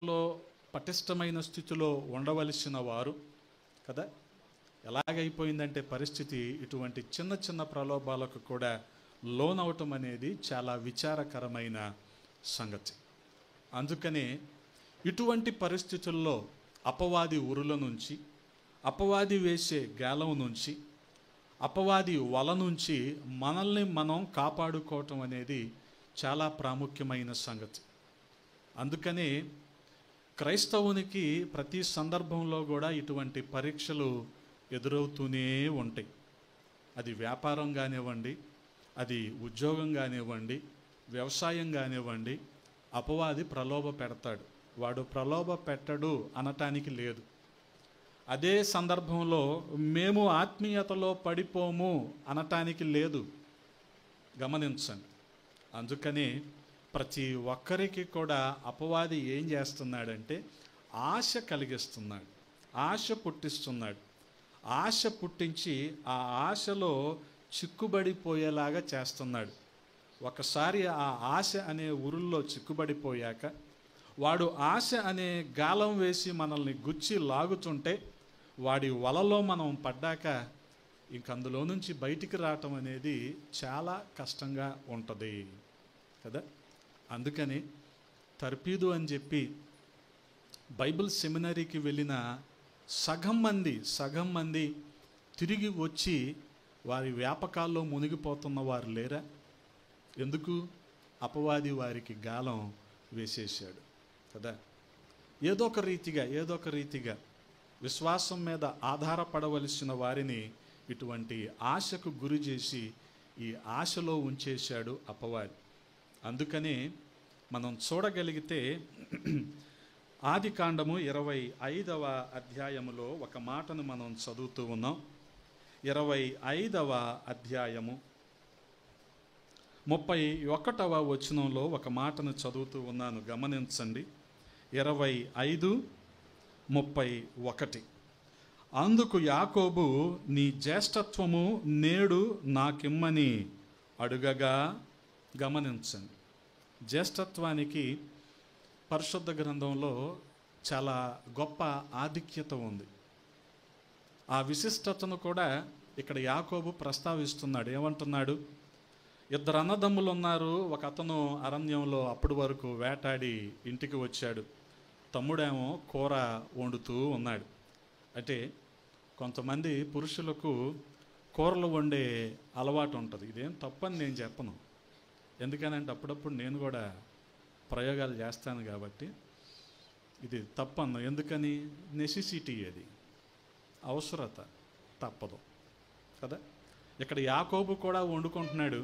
లో పటిష్టమైన స్థితిలో ఉండవలసిన వారు కదా, ఎలాగైపోయిందంటే పరిస్థితి ఇటువంటి చిన్న చిన్న ప్రలోభాలకు కూడా లోనవటం అనేది చాలా విచారకరమైన సంగతి. అందుకనే ఇటువంటి పరిస్థితుల్లో అపవాది ఉరుల నుంచి, అపవాది వేసే గాలం నుంచి, అపవాది వల నుంచి మనల్ని మనం కాపాడుకోవటం అనేది చాలా ప్రాముఖ్యమైన సంగతి. అందుకనే క్రైస్తవునికి ప్రతి సందర్భంలో కూడా ఇటువంటి పరీక్షలు ఎదురవుతూనే ఉంటాయి. అది వ్యాపారం కానివ్వండి, అది ఉద్యోగం కానివ్వండి, వ్యవసాయం కానివ్వండి, అపవాది ప్రలోభ పెడతాడు. వాడు ప్రలోభ పెట్టడు అనటానికి లేదు. అదే సందర్భంలో మేము ఆత్మీయతలో పడిపోము అనటానికి లేదు. గమనించండి. అందుకని ప్రతి ఒక్కరికి కూడా అపవాది ఏం చేస్తున్నాడంటే ఆశ కలిగిస్తున్నాడు, ఆశ పుట్టిస్తున్నాడు. ఆశ పుట్టించి ఆ ఆశలో చిక్కుబడిపోయేలాగా చేస్తున్నాడు. ఒకసారి ఆ ఆశ అనే ఉరుల్లో చిక్కుబడిపోయాక, వాడు ఆశ అనే గాలం వేసి మనల్ని గుచ్చి లాగుతుంటే, వాడి వలలో మనం పడ్డాక ఇంక అందులో నుంచి బయటికి రావటం అనేది చాలా కష్టంగా ఉంటుంది కదా. అందుకని తర్పీదు అని చెప్పి బైబిల్ సెమినరీకి వెళ్ళిన సగం మంది తిరిగి వచ్చి వారి వ్యాపకాల్లో మునిగిపోతున్న వారు లేరా? ఎందుకు? అపవాది వారికి గాలం వేసేసాడు కదా. ఏదో ఒక రీతిగా విశ్వాసం మీద ఆధారపడవలసిన వారిని ఇటువంటి ఆశకు గురి చేసి ఈ ఆశలో ఉంచేశాడు అపవాది. అందుకనే మనం చూడగలిగితే ఆదికాండము 25వ అధ్యాయములో ఒక మాటను మనం చదువుతూ ఉన్నాం. 25వ అధ్యాయము 31వ వచనంలో ఒక మాటను చదువుతూ ఉన్నాను, గమనించండి. 25:31. అందుకు యాకోబు, నీ జ్యేష్ఠత్వము నేడు నాకిమ్మని అడుగగా. గమనించండి, జ్యేష్ఠత్వానికి పరిశుద్ధ గ్రంథంలో చాలా గొప్ప ఆధిక్యత ఉంది. ఆ విశిష్టతను కూడా ఇక్కడ యాకోబు ప్రస్తావిస్తున్నాడు. ఏమంటున్నాడు? 2 అన్నదమ్ములు ఉన్నారు. ఒక అతను అరణ్యంలో అప్పటి వరకు వేటాడి ఇంటికి వచ్చాడు. తమ్ముడేమో కూర వండుతూ ఉన్నాడు. అంటే కొంతమంది పురుషులకు కూరలు వండే అలవాటు ఉంటుంది. ఇదేం తప్పని నేను చెప్పను, ఎందుకనంటే అప్పుడప్పుడు నేను కూడా ప్రయోగాలు చేస్తాను కాబట్టి. ఇది తప్పను. ఎందుకని? నెసెసిటీ, అది అవసరత, తప్పదు కదా. ఇక్కడ యాకోబు కూడా వండుకుంటున్నాడు.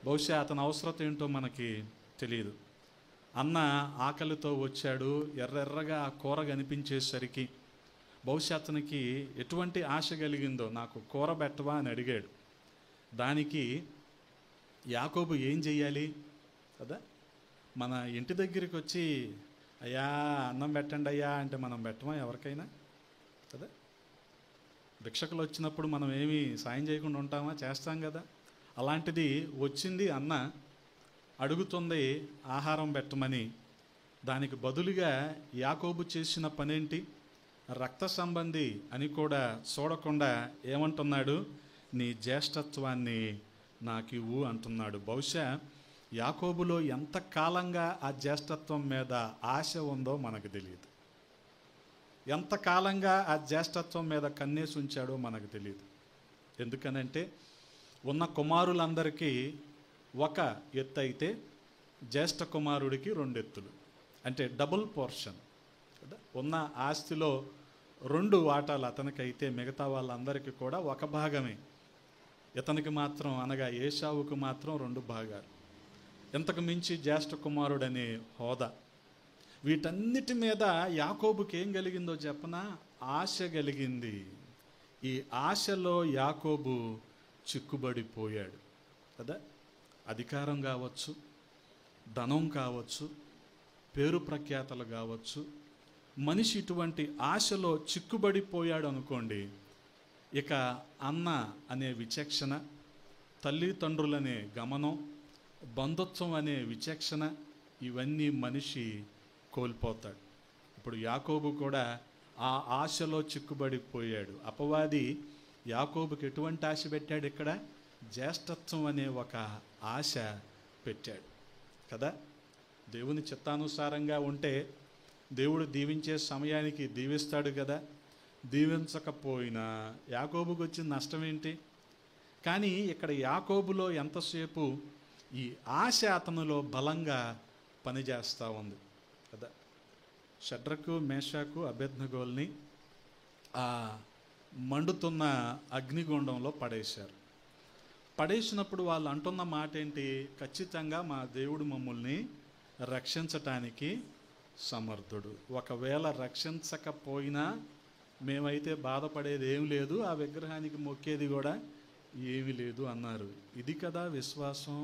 బహుశా అతని అవసరత ఏంటో మనకి తెలియదు. అన్న ఆకలితో వచ్చాడు. ఎర్రెర్రగా ఆ కూర కనిపించేసరికి బహుశా అతనికి ఎటువంటి ఆశ కలిగిందో, నాకు కూర పెట్టవా అని అడిగాడు. దానికి యాకోబు ఏం చెయ్యాలి కదా? మన ఇంటి దగ్గరికి వచ్చి అయ్యా అన్నం పెట్టండి అయ్యా అంటే మనం పెట్టమా ఎవరికైనా కదా? భిక్షకులు వచ్చినప్పుడు మనం ఏమీ సాయం చేయకుండా ఉంటామా? చేస్తాం కదా. అలాంటిది వచ్చింది అన్న, అడుగుతుంది ఆహారం పెట్టమని. దానికి బదులుగా యాకోబు చేసిన పనేంటి? రక్త సంబంధి అని కూడా చూడకుండా ఏమంటున్నాడు? నీ జ్యేష్ఠత్వాన్ని నాకివ్వు అంటున్నాడు. బహుశా యాకోబులో ఎంత కాలంగా ఆ జ్యేష్ఠత్వం మీద ఆశ ఉందో మనకు తెలియదు. ఎంతకాలంగా ఆ జ్యేష్ఠత్వం మీద కన్నేసి ఉంచాడో మనకు తెలియదు. ఎందుకనంటే ఉన్న కుమారులందరికీ ఒక ఎత్తు అయితే జ్యేష్ఠ కుమారుడికి 2 ఎత్తులు, అంటే డబుల్ పోర్షన్ కదా. ఉన్న ఆస్తిలో 2 వాటాలు అతనికైతే మిగతా వాళ్ళందరికీ కూడా ఒక భాగమే. ఇతనికి మాత్రం, అనగా ఏశావుకు మాత్రం 2 భాగాలు. ఇంతకు మించి జ్యేష్ఠ కుమారుడనే హోదా. వీటన్నిటి మీద యాకోబుకి ఏం కలిగిందో చెప్పనా? ఆశ కలిగింది. ఈ ఆశలో యాకోబు చిక్కుబడిపోయాడు కదా. అధికారం కావచ్చు, ధనం కావచ్చు, పేరు ప్రఖ్యాతలు కావచ్చు. మనిషి ఇటువంటి ఆశలో చిక్కుబడిపోయాడు అనుకోండి, ఇక అన్న అనే విచక్షణ, తల్లిదండ్రులనే గమనం, బంధుత్వం అనే విచక్షణ, ఇవన్నీ మనిషి కోల్పోతాడు. ఇప్పుడు యాకోబు కూడా ఆ ఆశలో చిక్కుబడిపోయాడు. అపవాది యాకోబుకి ఎటువంటి ఆశ పెట్టాడు? ఇక్కడ జ్యేష్ఠత్వం అనే ఒక ఆశ పెట్టాడు కదా. దేవుని చిత్తానుసారంగా ఉంటే దేవుడు దీవించే సమయానికి దీవిస్తాడు కదా. దీవించకపోయినా యాకోబుకి వచ్చిన నష్టం ఏంటి? కానీ ఇక్కడ యాకోబులో ఎంతసేపు ఈ ఆశ అతనిలో బలంగా పనిచేస్తూ ఉంది కదా. షడ్రకు, మేషాకు, అబేద్నెగోల్ని ఆ మండుతున్న అగ్నిగుండంలో పడేశారు. పడేసినప్పుడు వాళ్ళు అంటున్న మాట ఏంటి? ఖచ్చితంగా మా దేవుడు మమ్మల్ని రక్షించటానికి సమర్థుడు. ఒకవేళ రక్షించకపోయినా మేమైతే బాధపడేది ఏం లేదు, ఆ విగ్రహానికి మొక్కేది కూడా ఏమీ లేదు అన్నారు. ఇది కదా విశ్వాసం,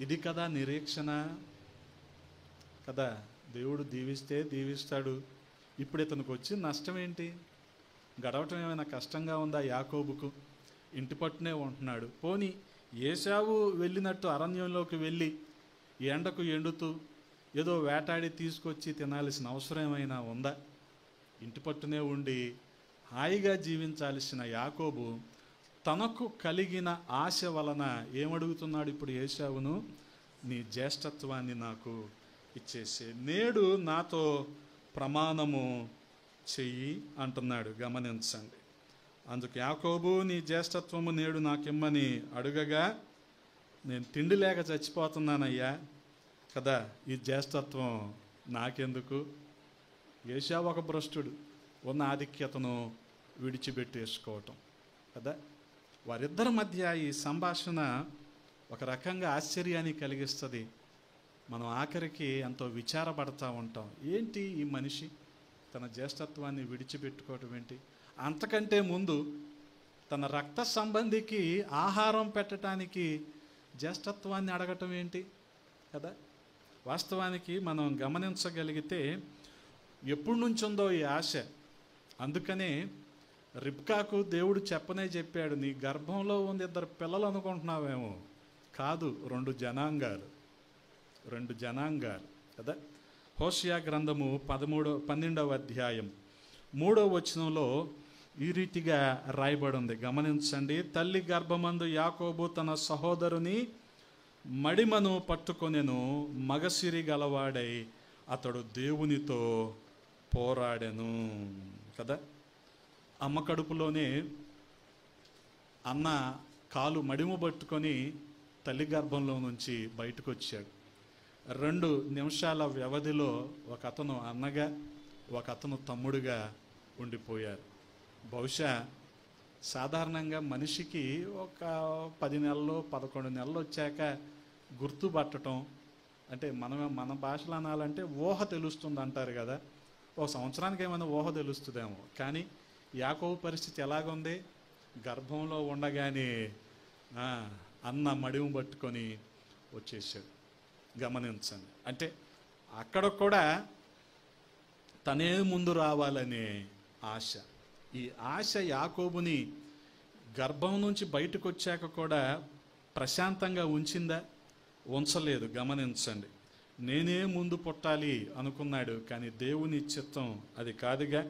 ఇది కదా నిరీక్షణ కదా. దేవుడు దీవిస్తే దీవిస్తాడు. ఇప్పుడు ఇతనికి వచ్చి నష్టం ఏంటి? గడవటం ఏమైనా కష్టంగా ఉందా యాకోబుకు? ఇంటి పట్టునే ఉంటున్నాడు. పోనీ ఏశావు వెళ్ళినట్టు అరణ్యంలోకి వెళ్ళి ఎండకు ఎండుతూ ఏదో వేటాడి తీసుకొచ్చి తినాల్సిన అవసరం ఏమైనా ఉందా? ఇంటి పట్టునే ఉండి హాయిగా జీవించాల్సిన యాకోబు తనకు కలిగిన ఆశ వలన ఏమడుగుతున్నాడు ఇప్పుడు ఏశావును? నీ జ్యేష్ఠత్వాన్ని నాకు ఇచ్చేసే, నేడు నాతో ప్రమాణము చెయ్యి అంటున్నాడు. గమనించండి. అందుకు యాకోబు నీ జ్యేష్ఠత్వము నేడు నాకిమ్మని అడుగగా, నేను తిండి లేక చచ్చిపోతున్నానయ్యా కదా, ఈ జ్యేష్ఠత్వం నాకెందుకు? ఏశావు ఒక భ్రష్టుడు, ఉన్న ఆధిక్యతను విడిచిపెట్టేసుకోవటం కదా. వారిద్దరి మధ్య ఈ సంభాషణ ఒక రకంగా ఆశ్చర్యాన్ని కలిగిస్తుంది. మనం ఆఖరికి ఎంతో విచారపడతా ఉంటాం. ఏంటి ఈ మనిషి తన జ్యేష్ఠత్వాన్ని విడిచిపెట్టుకోవటం ఏంటి? అంతకంటే ముందు తన రక్త సంబంధికి ఆహారం పెట్టడానికి జ్యేష్ఠత్వాన్ని అడగటం ఏంటి కదా. వాస్తవానికి మనం గమనించగలిగితే ఎప్పటి నుంచి ఉందో ఈ ఆశ. అందుకనే రిబ్కాకు దేవుడు చెప్పాడు, నీ గర్భంలో ఉంది 2 పిల్లలు అనుకుంటున్నావేమో, కాదు 2 జనాంగాలు కదా. హోషియా గ్రంథము 12వ అధ్యాయం 3వ వచనంలో ఈ రీతిగా రాయబడి ఉంది. గమనించండి. తల్లి గర్భమందు యాకోబు తన సహోదరుని మడిమను పట్టుకొనెను, మగసిరి గలవాడై అతడు దేవునితో పోరాడెను కదా. అమ్మ కడుపులోనే అన్న కాలు మడిమ పట్టుకొని తల్లి గర్భంలో నుంచి బయటకు వచ్చాడు. 2 నిమిషాల వ్యవధిలో ఒక అతను అన్నగా, ఒక అతను తమ్ముడుగా ఉండిపోయారు. బహుశా సాధారణంగా మనిషికి ఒక 10 నెలలు 11 నెలలు వచ్చాక గుర్తుపట్టడం అంటే మన భాషలో అనాలంటే ఊహ తెలుస్తుంది అంటారు కదా. ఒక సంవత్సరానికి ఏమైనా ఊహ తెలుస్తుందేమో. కానీ యాకోబు పరిస్థితి ఎలాగుంది? గర్భంలో ఉండగానే అన్న మడిము పట్టుకొని వచ్చేసాడు. గమనించండి. అంటే అక్కడ కూడా తనే ముందు రావాలనే ఆశ. ఈ ఆశ యాకోబుని గర్భం నుంచి బయటకు వచ్చాక కూడా ప్రశాంతంగా ఉంచిందా? ఉంచలేదు. గమనించండి. నేనే ముందు పుట్టాలి అనుకున్నాడు, కానీ దేవుని చిత్తం అది కాదుగా.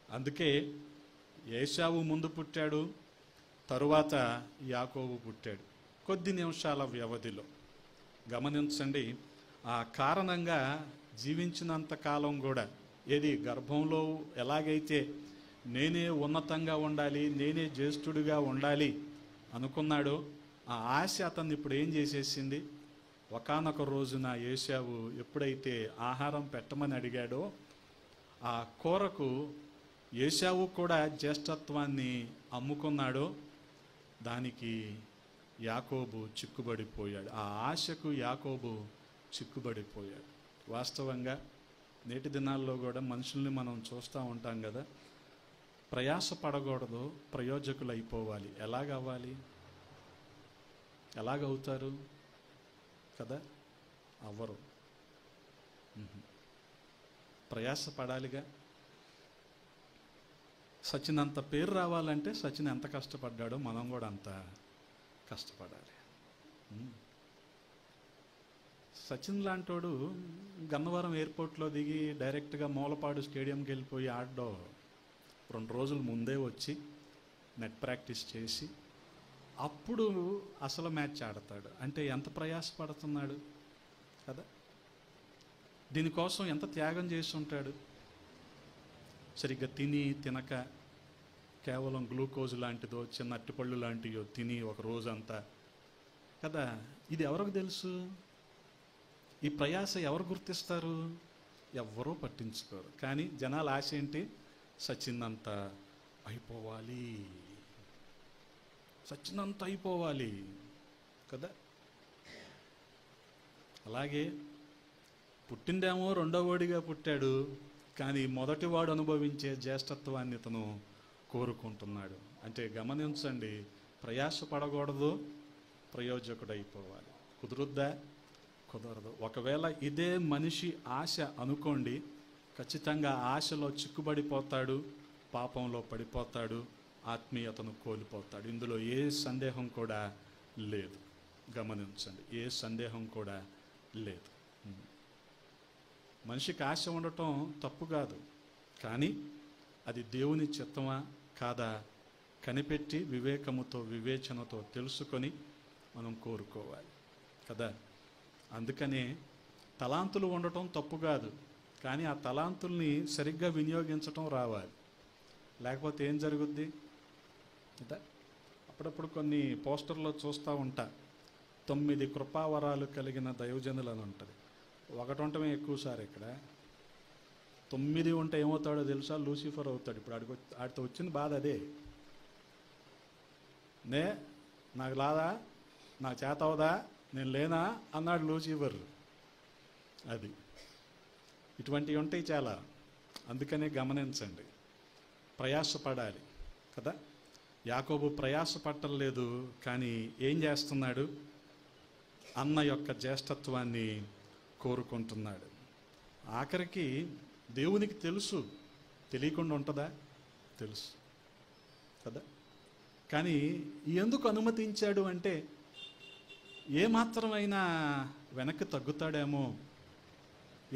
అందుకే ఏశావు ముందు పుట్టాడు, తరువాత యాకోబు పుట్టాడు కొద్ది నిమిషాల వ్యవధిలో. గమనించండి. ఆ కారణంగా జీవించినంత కాలం కూడా ఏది గర్భంలో ఎలాగైతే నేనే ఉన్నతంగా ఉండాలి, నేనే జ్యేష్ఠుడిగా ఉండాలి అనుకున్నాడో ఆ ఆశ అతన్ని ఇప్పుడు ఏం చేసేసింది? ఒకానొక రోజున ఏశావు ఎప్పుడైతే ఆహారం పెట్టమని అడిగాడో ఆ కూరకు ఏశావు కూడా జ్యేష్ఠత్వాన్ని అమ్ముకున్నాడో దానికి యాకోబు చిక్కుబడిపోయాడు. ఆ ఆశకు యాకోబు చిక్కుబడిపోయాడు. వాస్తవంగా నేటి దినాల్లో కూడా మనుషుల్ని మనం చూస్తూ ఉంటాం కదా. ప్రయాస పడకూడదు, ప్రయోజకులు అయిపోవాలి. ఎలాగవ్వాలి? ఎలాగవుతారు కదా? అవ్వరు. ప్రయాస పడాలిగా. సచిన్ అంత పేరు రావాలంటే సచిన్ ఎంత కష్టపడ్డాడో మనం కూడా అంత కష్టపడాలి. సచిన్ లాంటోడు గన్నవరం ఎయిర్పోర్ట్లో దిగి డైరెక్ట్గా మూలపాడు స్టేడియంకి వెళ్ళిపోయి ఆడడం 2 రోజుల ముందే వచ్చి నెట్ ప్రాక్టీస్ చేసి అప్పుడు అసలు మ్యాచ్ ఆడతాడు. అంటే ఎంత ప్రయాసపడుతున్నాడు కదా, దీనికోసం ఎంత త్యాగం చేసి ఉంటాడు. సరిగ్గా తిని తినక కేవలం గ్లూకోజ్ లాంటిదో చిన్న అట్టిపళ్ళు లాంటివో తిని ఒక రోజంతా కదా. ఇది ఎవరికి తెలుసు? ఈ ప్రయాస ఎవరు గుర్తిస్తారు? ఎవ్వరూ పట్టించుకోరు. కానీ జనాల ఆశ ఏంటి? సచిన్ అంత అయిపోవాలి, సచిన్ అంత అయిపోవాలి కదా. అలాగే పుట్టిందేమో 2వ వాడిగా పుట్టాడు, కానీ మొదటివాడు అనుభవించే జ్యేష్ఠత్వాన్ని ఇతను కోరుకుంటున్నాడు. అంటే గమనించండి, ప్రయాస పడకూడదు, ప్రయోజకుడైపోవాలి. కుదురుద్దా? కుదరదు. ఒకవేళ ఇదే మనిషి ఆశ అనుకోండి, ఖచ్చితంగా ఆశలో చిక్కుబడిపోతాడు, పాపంలో పడిపోతాడు, ఆత్మీయతను కోల్పోతాడు. ఇందులో ఏ సందేహం కూడా లేదు. గమనించండి, ఏ సందేహం కూడా లేదు. మనిషికి ఆశ ఉండటం తప్పు కాదు, కానీ అది దేవుని చిత్తమా కాదా కనిపెట్టి వివేకముతో వివేచనతో తెలుసుకొని మనం కోరుకోవాలి కదా. అందుకనే తలాంతులు ఉండటం తప్పు కాదు, కానీ ఆ తలాంతుల్ని సరిగ్గా వినియోగించటం రావాలి. లేకపోతే ఏం జరుగుద్ది కదా. అప్పుడప్పుడు కొన్ని పోస్టర్లో చూస్తూ ఉంటా, 9 కృపావరాలు కలిగిన దైవజనులు అని ఉంటుంది. ఒకటి ఉండటమే ఎక్కువ సార్. ఇక్కడ 9 ఉంటే ఏమవుతాడో తెలుసా? లూసిఫర్ అవుతాడు. ఇప్పుడు ఆడితో వచ్చింది బాధ అదే. నాకు లాదా, నాకు చేత అవదా, నేను లేనా అన్నాడు లూసిఫర్. అది ఇటువంటివి ఉంటాయి చాలా. అందుకనే గమనించండి, ప్రయాసపడాలి కదా. యాకోబు ప్రయాసపట్టలేదు, కానీ ఏం చేస్తున్నాడు? అన్న యొక్క జ్యేష్ఠత్వాన్ని కోరుకుంటున్నాడు. ఆఖరికి దేవునికి తెలుసు, తెలియకుండా ఉంటుందా? తెలుసు కదా. కానీ ఎందుకు అనుమతించాడు అంటే, ఏమాత్రమైనా వెనక్కి తగ్గుతాడేమో,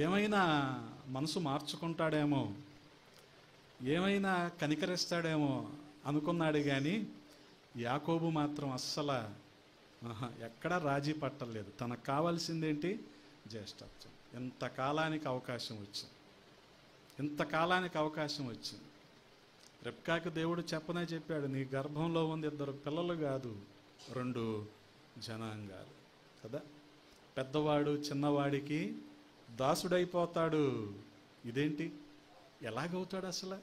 ఏమైనా మనసు మార్చుకుంటాడేమో, ఏమైనా కనికరిస్తాడేమో అనుకున్నాడు. కానీ యాకోబు మాత్రం అస్సలు ఎక్కడా రాజీ పట్టలేదు. తనకు కావాల్సిందేంటి? జ్యేష్ఠత్వం. ఇంతకాలానికి అవకాశం వచ్చింది. రెబ్కాకు దేవుడు చెప్పాడు, నీ గర్భంలో ఉంది 2 పిల్లలు కాదు, 2 జనాంగాలు కదా. పెద్దవాడు చిన్నవాడికి దాసుడైపోతాడు. ఇదేంటి? ఎలాగవుతాడు అసలు?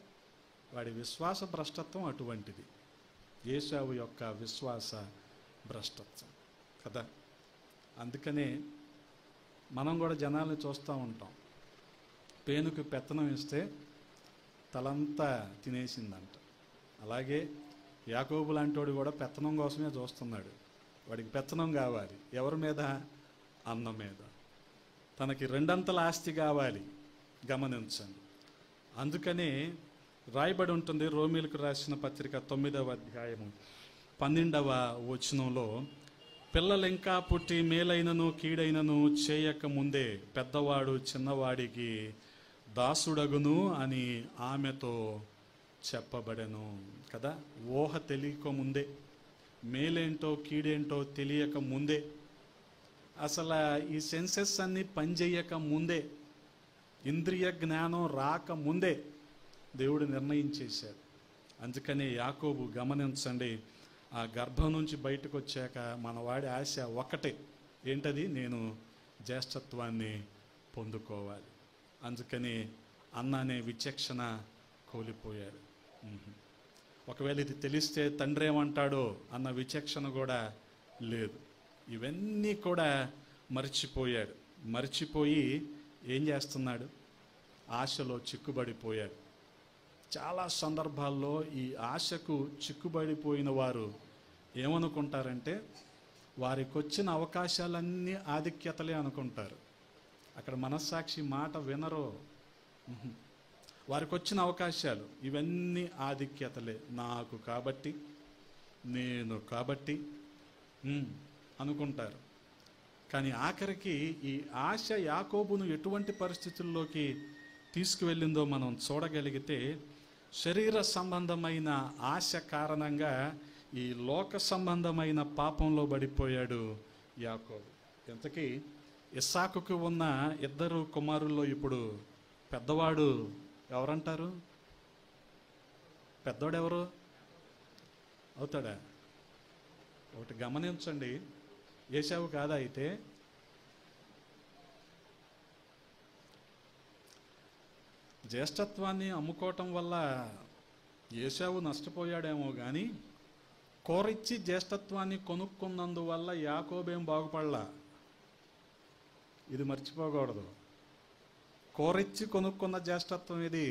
వాడి విశ్వాస భ్రష్టత్వం అటువంటిది. ఏశావు యొక్క విశ్వాస భ్రష్టత్వం కదా. అందుకనే మనం కూడా జనాల్ని చూస్తూ ఉంటాం. పేనుకు పెత్తనం ఇస్తే తలంతా తినేసిందంట. అలాగే యాకోబు లాంటివాడు కూడా పెత్తనం కోసమే చూస్తున్నాడు. వాడికి పెత్తనం కావాలి. ఎవరి మీద? అన్న మీద. తనకి 2 అంతల ఆస్తి కావాలి. గమనించండి. అందుకనే రాయబడి ఉంటుంది రోమీలకు రాసిన పత్రిక 9వ అధ్యాయము 12వ వచనంలో, పిల్లలు ఇంకా పుట్టి మేలైనను కీడైనను చేయక ముందే పెద్దవాడు చిన్నవాడికి దాసుడగును అని ఆమెతో చెప్పబడెను కదా. ఊహ తెలియకముందే, మేలేంటో కీడేంటో తెలియక ముందే, అసలు ఈ సెన్సెస్ అన్నీ పనిచేయక ముందే, ఇంద్రియ జ్ఞానం రాకముందే దేవుడు నిర్ణయించేశాడు. అందుకనే యాకోబు గమనించండి, ఆ గర్భం నుంచి బయటకు వచ్చాక మనవాడి ఆశ ఒకటే, ఏంటది? నేను జ్యేష్ఠత్వాన్ని పొందుకోవాలి. అందుకని అన్న అనే విచక్షణ కోల్పోయాడు. ఒకవేళ ఇది తెలిస్తే తండ్రి ఏమంటాడో అన్న విచక్షణ కూడా లేదు. ఇవన్నీ కూడా మర్చిపోయాడు. మర్చిపోయి ఏం చేస్తున్నాడు? ఆశలో చిక్కుబడిపోయాడు. చాలా సందర్భాల్లో ఈ ఆశకు చిక్కుబడిపోయిన వారు ఏమనుకుంటారంటే, వారికి వచ్చిన అవకాశాలన్నీ ఆధిక్యతలే అనుకుంటారు. అక్కడ మనస్సాక్షి మాట వినరో. వారికి వచ్చిన అవకాశాలు ఇవన్నీ ఆధిక్యతలే. నాకు కాబట్టి, నేను కాబట్టి అనుకుంటారు. కానీ ఆఖరికి ఈ ఆశ యాకోబును ఎటువంటి పరిస్థితుల్లోకి తీసుకువెళ్ళిందో మనం చూడగలిగితే, శరీర సంబంధమైన ఆశ కారణంగా ఈ లోక సంబంధమైన పాపంలో పడిపోయాడు యాకోబు. ఇంతకీ ఇస్సాకుకు ఉన్న ఇద్దరు కుమారుల్లో ఇప్పుడు పెద్దవాడు ఎవరంటారు? పెద్దోడెవరు అవుతాడా? ఒకటి గమనించండి, ఏశావు కాదా అయితే? జ్యేష్ఠత్వాన్ని అమ్ముకోవటం వల్ల ఏశావు నష్టపోయాడేమో కానీ, కోరిచ్చి జ్యేష్ఠత్వాన్ని కొనుక్కున్నందువల్ల యాకోబేం బాగుపడలా. ఇది మర్చిపోకూడదు. కోరిచ్చి కొనుక్కున్న జ్యేష్ఠత్వం ఇది.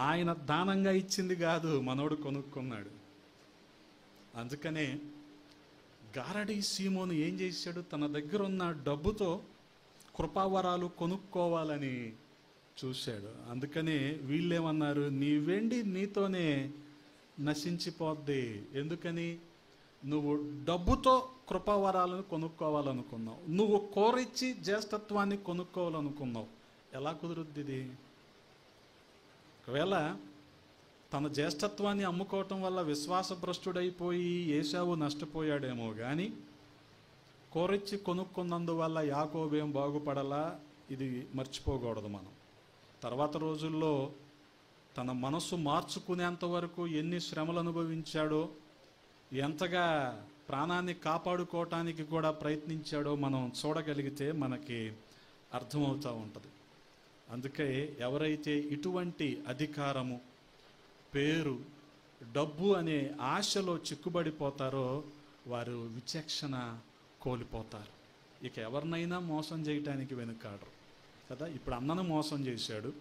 ఆయన దానంగా ఇచ్చింది కాదు, మనోడు కొనుక్కున్నాడు. అందుకనే గారడి సీమోను ఏం చేశాడు? తన దగ్గర ఉన్న డబ్బుతో కృపావరాలు కొనుక్కోవాలని చూశాడు. అందుకనే వీళ్ళేమన్నారు, నీ వెండి నీతోనే నశించిపోద్ది. ఎందుకని? నువ్వు డబ్బుతో కృపావరాలను కొనుక్కోవాలనుకున్నావు, నువ్వు కోరిచ్చి జ్యేష్ఠత్వాన్ని కొనుక్కోవాలనుకున్నావు. ఎలా కుదురుద్ది ఇది? ఒకవేళ తన జ్యేష్ఠత్వాన్ని అమ్ముకోవటం వల్ల విశ్వాసభ్రష్టుడైపోయి ఏశావు నష్టపోయాడేమో కానీ, కోరిచ్చి కొనుక్కున్నందువల్ల యాకోబేం బాగుపడలా. ఇది మర్చిపోకూడదు మనం. తర్వాత రోజుల్లో తన మనస్సు మార్చుకునేంత వరకు ఎన్ని శ్రమలు అనుభవించాడో, ఎంతగా ప్రాణాన్ని కాపాడుకోవటానికి కూడా ప్రయత్నించాడో మనం చూడగలిగితే మనకి అర్థమవుతూ ఉంటుంది. అందుకే ఎవరైతే ఇటువంటి అధికారము, పేరు, డబ్బు అనే ఆశలో చిక్కుబడిపోతారో వారు విచక్షణ కోల్పోతారు. ఇక ఎవరినైనా మోసం చేయటానికి వెనుకాడరు కదా. ఇప్పుడు అన్నను మోసం చేశాడు,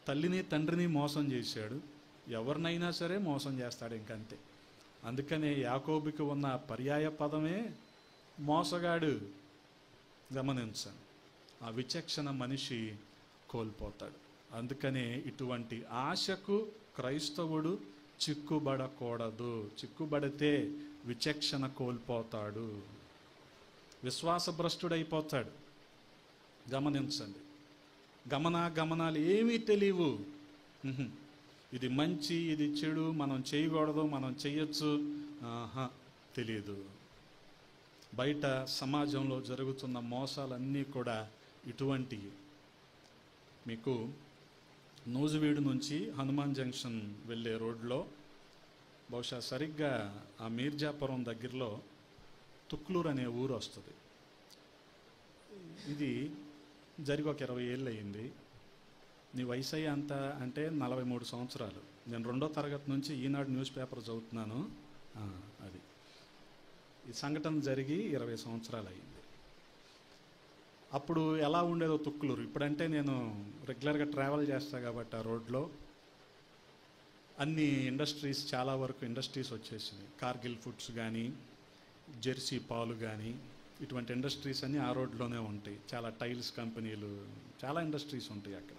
తల్లిని తండ్రిని మోసం చేశాడు, ఎవరినైనా సరే మోసం చేస్తాడు ఇంకంతే. అందుకనే యాకోబుకి ఉన్న పర్యాయ పదమే మోసగాడు. గమనించండి, ఆ విచక్షణ మనిషి కోల్పోతాడు. అందుకనే ఇటువంటి ఆశకు క్రైస్తవుడు చిక్కుబడకూడదు. చిక్కుబడితే విచక్షణ కోల్పోతాడు, విశ్వాసభ్రష్టుడైపోతాడు. గమనించండి, గమనాలు ఏమీ తెలియవు. ఇది మంచి, ఇది చెడు, మనం చేయకూడదు, మనం చెయ్యొచ్చు, తెలియదు. బయట సమాజంలో జరుగుతున్న మోసాలన్నీ కూడా ఇటువంటివి. మీకు నూజివీడు నుంచి హనుమాన్ జంక్షన్ వెళ్ళే రోడ్లో బహుశా సరిగ్గా ఆ మీర్జాపురం దగ్గరలో తుక్లూరు అనే ఊరు వస్తుంది. ఇది జరిగి ఒక 20 ఏళ్ళు అయింది. నీ వయసు అయ్యి అంత అంటే 43 సంవత్సరాలు. నేను 2వ తరగతి నుంచి ఈనాడు న్యూస్ పేపర్ చదువుతున్నాను. అది ఈ సంఘటన జరిగి 20 సంవత్సరాలు అయింది. అప్పుడు ఎలా ఉండేదో తుక్కులూరు, ఇప్పుడంటే నేను రెగ్యులర్గా ట్రావెల్ చేస్తా కాబట్టి ఆ రోడ్లో అన్ని ఇండస్ట్రీస్, చాలా వరకు ఇండస్ట్రీస్ వచ్చేసినాయి. కార్గిల్ ఫుడ్స్ కానీ, జెర్సీ పాలు కానీ, ఇటువంటి ఇండస్ట్రీస్ అన్నీ ఆ రోడ్లోనే ఉంటాయి. చాలా టైల్స్ కంపెనీలు, చాలా ఇండస్ట్రీస్ ఉంటాయి అక్కడ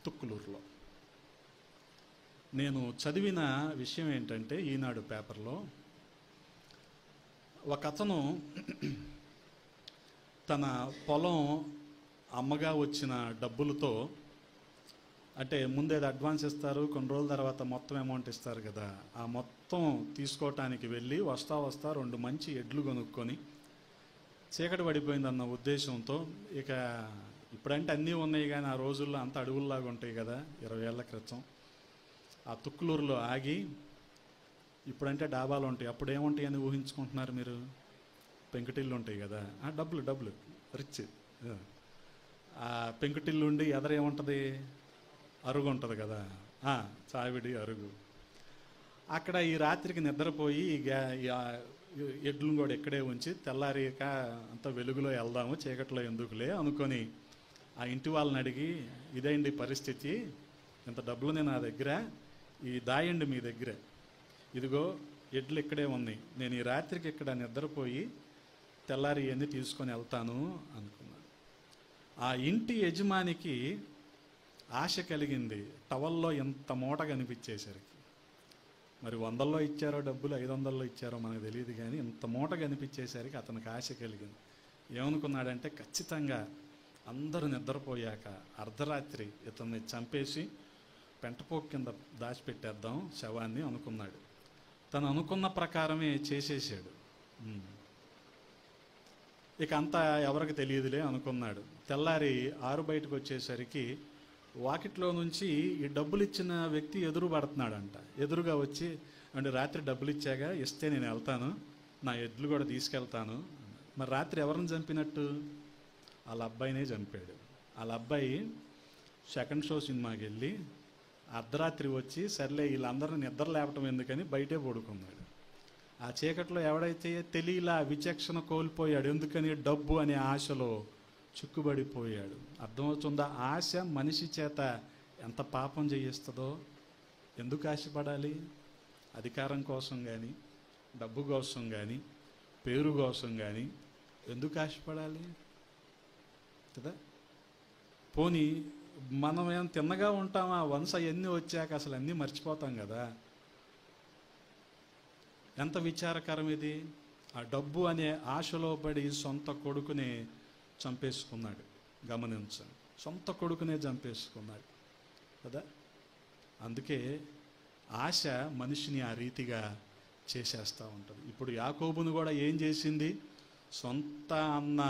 తుక్కులూరులో. నేను చదివిన విషయం ఏంటంటే, ఈనాడు పేపర్లో ఒక అతను తన పొలం అమ్మగా వచ్చిన డబ్బులతో, అంటే ముందేది అడ్వాన్స్ ఇస్తారు, కొన్ని రోజుల తర్వాత మొత్తం అమౌంట్ ఇస్తారు కదా, ఆ మొత్తం తీసుకోవటానికి వెళ్ళి వస్తా 2 మంచి ఎడ్లు కొనుక్కొని చీకటి పడిపోయిందన్న ఉద్దేశంతో, ఇక ఇప్పుడంటే అన్నీ ఉన్నాయి కానీ ఆ రోజుల్లో అంత అడవుల్లాగా ఉంటాయి కదా 20 ఏళ్ల క్రితం, ఆ తుక్కులూరులో ఆగి, ఇప్పుడంటే డాబాలు ఉంటాయి, అప్పుడు ఏముంటాయి అని ఊహించుకుంటున్నారు మీరు? పెంకుటిల్లు ఉంటాయి కదా, డబ్బులు రిచ్. ఆ పెంకుటిల్లు ఉండి ఎదరేముంటుంది? అరుగు ఉంటుంది కదా, చావిడి అరుగు. అక్కడ ఈ రాత్రికి నిద్రపోయి ఎడ్లను కూడా ఇక్కడే ఉంచి తెల్లారిక అంత వెలుగులో వెళ్దాము, చీకట్లో ఎందుకులే అనుకొని ఆ ఇంటి వాళ్ళని అడిగి, ఇదేంటి పరిస్థితి, ఇంత డబ్బులు నా దగ్గర, ఈ దాయండి మీ దగ్గర, ఇదిగో ఎడ్లు ఇక్కడే ఉన్నాయి, నేను ఈ రాత్రికి ఇక్కడ నిద్రపోయి తెల్లారి ఇవన్నీ తీసుకొని వెళ్తాను అనుకున్నాను. ఆ ఇంటి యజమానికి ఆశ కలిగింది, టవల్లో ఎంత మూట కనిపించేసరికి. మరి 100లో ఇచ్చారో డబ్బులు 500లో ఇచ్చారో మనకు తెలియదు, కానీ ఇంత మూట కనిపించేసరికి అతనికి ఆశ కలిగింది. ఏమనుకున్నాడంటే ఖచ్చితంగా అందరూ నిద్రపోయాక అర్ధరాత్రి ఇతన్ని చంపేసి పెంటపోకు కింద దాచిపెట్టేద్దాం శవాన్ని అనుకున్నాడు. తను అనుకున్న ప్రకారమే చేసేసాడు. ఇక అంతా ఎవరికి తెలియదులే అనుకున్నాడు. తెల్లారి ఆరు బయటకు వచ్చేసరికి వాకిట్లో నుంచి ఈ డబ్బులు ఇచ్చిన వ్యక్తి ఎదురు పడుతున్నాడంట. ఎదురుగా వచ్చి, అంటే రాత్రి డబ్బులు ఇచ్చాగా, ఇస్తే నేను వెళ్తాను, నా ఎడ్లు కూడా తీసుకెళ్తాను. మరి రాత్రి ఎవరిని చంపినట్టు? వాళ్ళ అబ్బాయినే చంపాడు. వాళ్ళ అబ్బాయి సెకండ్ షో సినిమాకి వెళ్ళి అర్ధరాత్రి వచ్చి సర్లే వీళ్ళందరినీ నిద్ర లేపటం ఎందుకని బయటే పడుకున్నాడు. ఆ చీకట్లో ఎవడైతే తెలియలా విచక్షణ కోల్పోయాడు, ఎందుకని డబ్బు అనే ఆశలో చిక్కుబడిపోయాడు. అర్థమవుతుందా? ఆశ మనిషి చేత ఎంత పాపం చేయిస్తుందో. ఎందుకు ఆశపడాలి? అధికారం కోసం కానీ, డబ్బు కోసం కానీ, పేరు కోసం కానీ ఎందుకు ఆశపడాలి కదా? పోనీ మనం ఏం తిన్నగా ఉంటామా? వన్స్ అవన్నీ వచ్చాక అసలు అన్నీ మర్చిపోతాం కదా. ఎంత విచారకరం ఇది. ఆ డబ్బు అనే ఆశలో పడి సొంత కొడుకునే చంపేసుకున్నాడు. గమనించండి, సొంత కొడుకునే చంపేసుకున్నాడు కదా. అందుకే ఆశ మనిషిని ఆ రీతిగా చేసేస్తూ ఉంటుంది. ఇప్పుడు యాకోబును కూడా ఏం చేసింది? సొంత అన్న,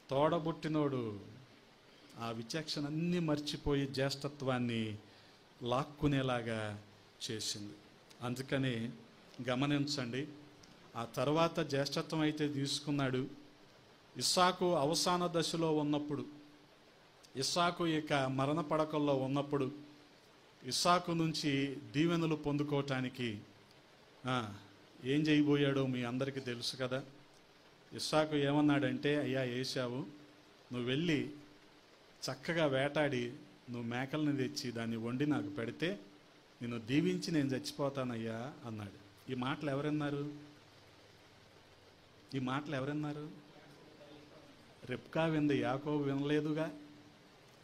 తోడబుట్టినోడు, ఆ విచక్షణ అన్నీ మర్చిపోయి జ్యేష్ఠత్వాన్ని లాక్కునేలాగా చేసింది. అందుకని గమనించండి, ఆ తర్వాత జ్యేష్ఠత్వం అయితే తీసుకున్నాడు. ఇస్సాకు అవసాన దశలో ఉన్నప్పుడు, ఇస్సాకు ఇక మరణ పడకల్లో ఉన్నప్పుడు, ఇస్సాకు నుంచి దీవెనలు పొందుకోవటానికి ఏం చేయబోయాడో మీ అందరికీ తెలుసు కదా. ఇస్సాకు ఏమన్నాడంటే, అయ్యా ఏశావు, నువ్వు వెళ్ళి చక్కగా వేటాడి నువ్వు మేకల్ని తెచ్చి దాన్ని వండి నాకు పెడితే నిన్ను దీవించి నేను చచ్చిపోతానయ్యా అన్నాడు. ఈ మాటలు ఎవరన్నారు? ఈ మాటలు ఎవరన్నారు? రెబ్కా వింది, యాకోబు వినలేదుగా.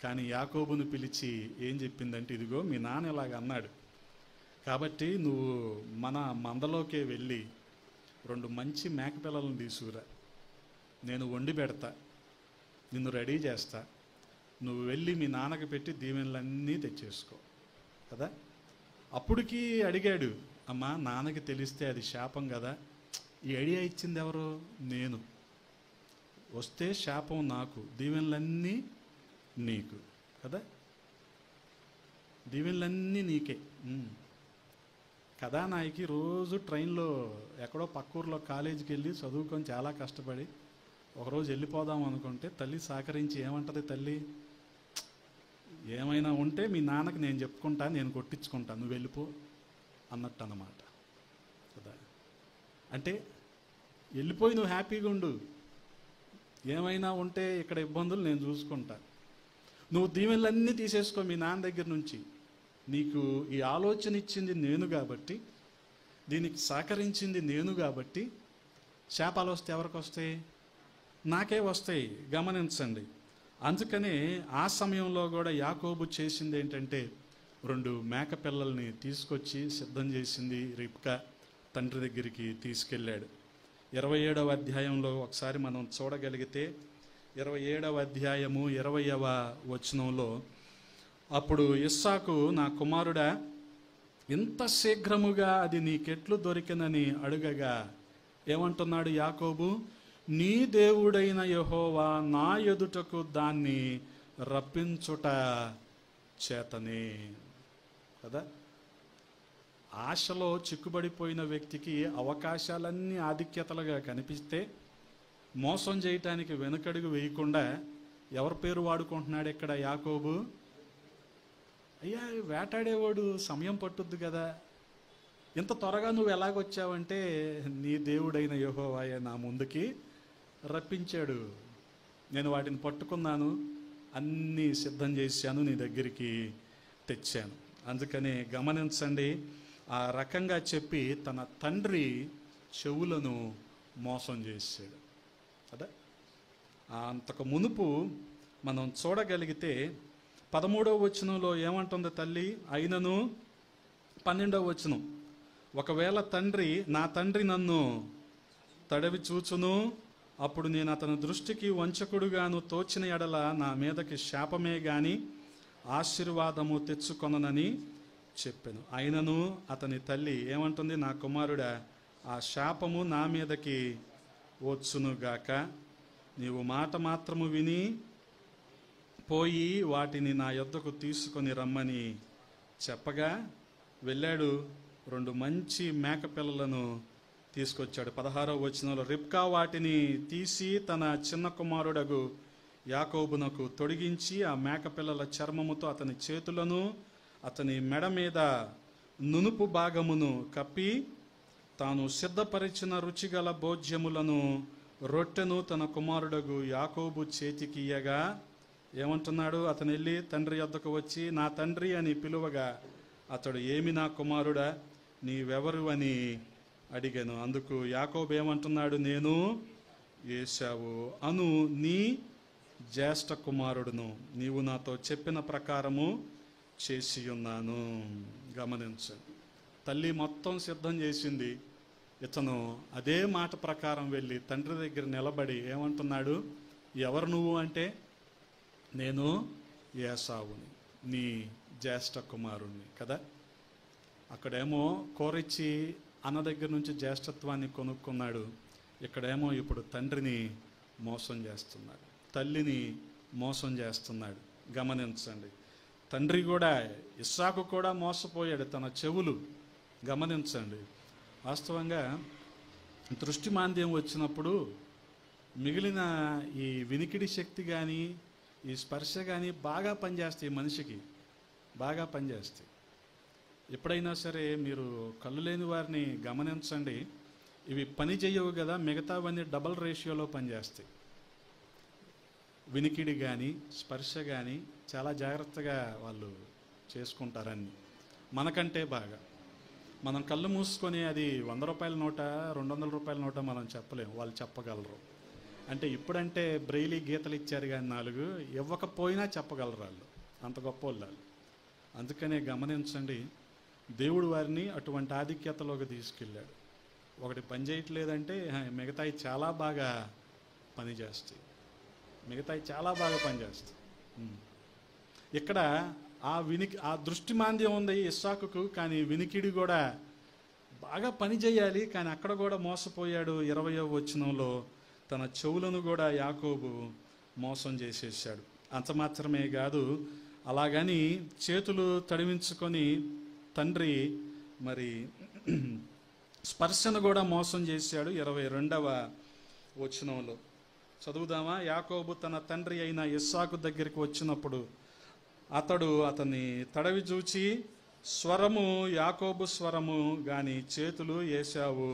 కానీ యాకోబును పిలిచి ఏం చెప్పిందంటే, ఇదిగో మీ నాన్న ఇలాగ అన్నాడు కాబట్టి నువ్వు మన మందలోకే వెళ్ళి 2 మంచి మేకపిల్లలను తీసుకురా, నేను వండి పెడతా, నిన్ను రెడీ చేస్తా, నువ్వు వెళ్ళి మీ నాన్నకి పెట్టి దీవెనలన్నీ తెచ్చేసుకో కదా. అప్పటికి అడిగాడు, అమ్మా నాన్నకి తెలిస్తే అది శాపం కదా. ఈ ఐడియా ఇచ్చింది ఎవరు? నేను. వస్తే శాపం నాకు, దీవెనలన్నీ నీకు కదా. దీవెనలన్నీ నీకే. కథానాయకి రోజు ట్రైన్లో ఎక్కడో పక్కూరులో కాలేజీకి వెళ్ళి చదువుకొని చాలా కష్టపడి ఒకరోజు వెళ్ళిపోదాం అనుకుంటే తల్లి సహకరించి ఏమంటది? తల్లి, ఏమైనా ఉంటే మీ నాన్నకి నేను చెప్పుకుంటా, నేను కొట్టించుకుంటా, నువ్వు వెళ్ళిపో అన్నట్టు అన్నమాట కదా. అంటే వెళ్ళిపోయి నువ్వు హ్యాపీగా ఉండు, ఏమైనా ఉంటే ఇక్కడ ఇబ్బందులు నేను చూసుకుంటా, నువ్వు దీవెనలన్నీ తీసేసుకో మీ నాన్న దగ్గర నుంచి. నీకు ఈ ఆలోచన ఇచ్చింది నేను కాబట్టి, దీనికి సహకరించింది నేను కాబట్టి, శాపాలు వస్తే ఎవరికి వస్తాయి? నాకే వస్తాయి. గమనించండి. అందుకనే ఆ సమయంలో కూడా యాకోబు చేసింది ఏంటంటే 2 మేక పిల్లల్ని తీసుకొచ్చి సిద్ధం చేసింది. రిబ్కా తండ్రి దగ్గరికి తీసుకెళ్ళాడు. 27వ అధ్యాయంలో ఒకసారి మనం చూడగలిగితే 27వ అధ్యాయము 20వ వచనంలో, అప్పుడు ఇస్సాకు, నా కుమారుడా, ఇంత శీఘ్రముగా అది నీకెట్లు దొరికినని అడుగగా ఏమంటున్నాడు యాకోబు? నీ దేవుడైన యెహోవా నా ఎదుటకు దాన్ని రప్పించుట చేతనే కదా. ఆశలో చిక్కుబడిపోయిన వ్యక్తికి అవకాశాలన్నీ ఆధిక్యతలుగా కనిపిస్తే మోసం చేయటానికి వెనుకడుగు వేయకుండా ఎవరి పేరు వాడుకుంటున్నాడు ఇక్కడ యాకోబు? అయ్యా వేటాడేవాడు సమయం పట్టుద్ది కదా, ఇంత త్వరగా నువ్వు ఎలాగొచ్చావంటే నీ దేవుడైన యెహోవాయే నా ముందుకి రప్పించాడు, నేను వాటిని పట్టుకున్నాను, అన్నీ సిద్ధం చేశాను, నీ దగ్గరికి తెచ్చాను. అందుకని గమనించండి, ఆ రకంగా చెప్పి తన తండ్రి చెవులను మోసం చేశాడు కదా. అంతకు మునుపు మనం చూడగలిగితే 13వ వచనంలో ఏమంటుంది తల్లి? అయినను 12వ వచనం, ఒకవేళ నా తండ్రి నన్ను తడవి చూచును, అప్పుడు నేను అతని దృష్టికి వంచకుడుగాను తోచిన ఎడల నా మీదకి శాపమే గాని ఆశీర్వాదము తెచ్చుకొననని చెప్పాను. అయినను అతని తల్లి ఏమంటుంది, నా కుమారుడా, ఆ శాపము నా మీదకి వచ్చునుగాక, నీవు మాట మాత్రము విని పోయి వాటిని నా యొద్దకు తీసుకొని రమ్మని చెప్పగా వెళ్ళాడు. 2 మంచి మేకపిల్లలను తీసుకొచ్చాడు. 16వ వచనంలో, రిబ్కా వాటిని తీసి తన చిన్న కుమారుడగు యాకోబునకు తొడిగించి ఆ మేకపిల్లల చర్మముతో అతని చేతులను అతని మెడ మీద నునుపు భాగమును కప్పి తాను సిద్ధపరిచిన రుచిగల భోజ్యములను రొట్టెను తన కుమారుడగు యాకోబు చేతికి ఇయ్యగా ఏమంటున్నాడు, అతను వెళ్ళి తండ్రి యొద్దకు వచ్చి నా తండ్రి అని పిలువగా అతడు, ఏమి నా కుమారుడా, నీవెవరు అని అడిగాను. అందుకు యాకోబు ఏమంటున్నాడు, నేను ఏశావు అను నీ జ్యేష్ఠ కుమారుడును, నీవు నాతో చెప్పిన ప్రకారము చేసి ఉన్నాను. గమనించండి, తల్లి మొత్తం సిద్ధం చేసింది. ఇతను అదే మాట ప్రకారం వెళ్ళి తండ్రి దగ్గర నిలబడి ఏమంటున్నాడు, ఎవరు నువ్వు అంటే, నేను ఏశావుని, నీ జ్యేష్ఠ కుమారుణ్ణి కదా. అక్కడేమో కోరిచ్చి అన్న దగ్గర నుంచి జ్యేష్ఠత్వాన్ని కొనుక్కున్నాడు. ఇక్కడేమో ఇప్పుడు తండ్రిని మోసం చేస్తున్నాడు, తల్లిని మోసం చేస్తున్నాడు. గమనించండి, తండ్రి కూడా, ఇస్సాకు కూడా మోసపోయాడు తన చెవులు. గమనించండి, వాస్తవంగా దృష్టి మాంద్యం వచ్చినప్పుడు మిగిలిన ఈ వినికిడి శక్తి కానీ ఈ స్పర్శ కానీ బాగా పనిచేస్తాయి, మనిషికి బాగా పనిచేస్తాయి. ఎప్పుడైనా సరే మీరు కళ్ళు లేని వారిని గమనించండి, ఇవి పని చేయవు కదా, మిగతావన్నీ డబల్ రేషియోలో పనిచేస్తాయి. వినికిడి కానీ స్పర్శ కానీ చాలా జాగ్రత్తగా వాళ్ళు చేసుకుంటారని, మనకంటే బాగా. మనం కళ్ళు మూసుకొని అది 100 రూపాయల నోట 200 రూపాయల నోట మనం చెప్పలేము, వాళ్ళు చెప్పగలరు. అంటే ఇప్పుడంటే బ్రెయిలీ గీతలు ఇచ్చారు కానీ 4 ఇవ్వకపోయినా చెప్పగలరు వాళ్ళు, అంత గొప్ప వాళ్ళు. అందుకనే గమనించండి, దేవుడు వారిని అటువంటి ఆధిక్యతలోకి తీసుకెళ్ళాడు. ఒకటి పని చేయట్లేదంటే మిగతాయి చాలా బాగా పనిచేస్తాయి, మిగతాయి చాలా బాగా పనిచేస్తాయి. ఇక్కడ ఆ దృష్టి మాంద్యం ఉంది ఇస్సాకుకు, కానీ వినికిడి కూడా బాగా పని చేయాలి, కానీ అక్కడ కూడా మోసపోయాడు. 20వ వచనంలో తన చెవులను కూడా యాకోబు మోసం చేసేసాడు. అంత మాత్రమే కాదు, అలాగని చేతులు తడివించుకొని తండ్రి మరి స్పర్శను కూడా మోసం చేశాడు. 22వ వచనంలో చదువుదామా. యాకోబు తన తండ్రి అయిన ఇస్సాకు దగ్గరికి వచ్చినప్పుడు అతన్ని తడవి చూచి, స్వరము యాకోబు స్వరము గాని చేతులు ఏశావు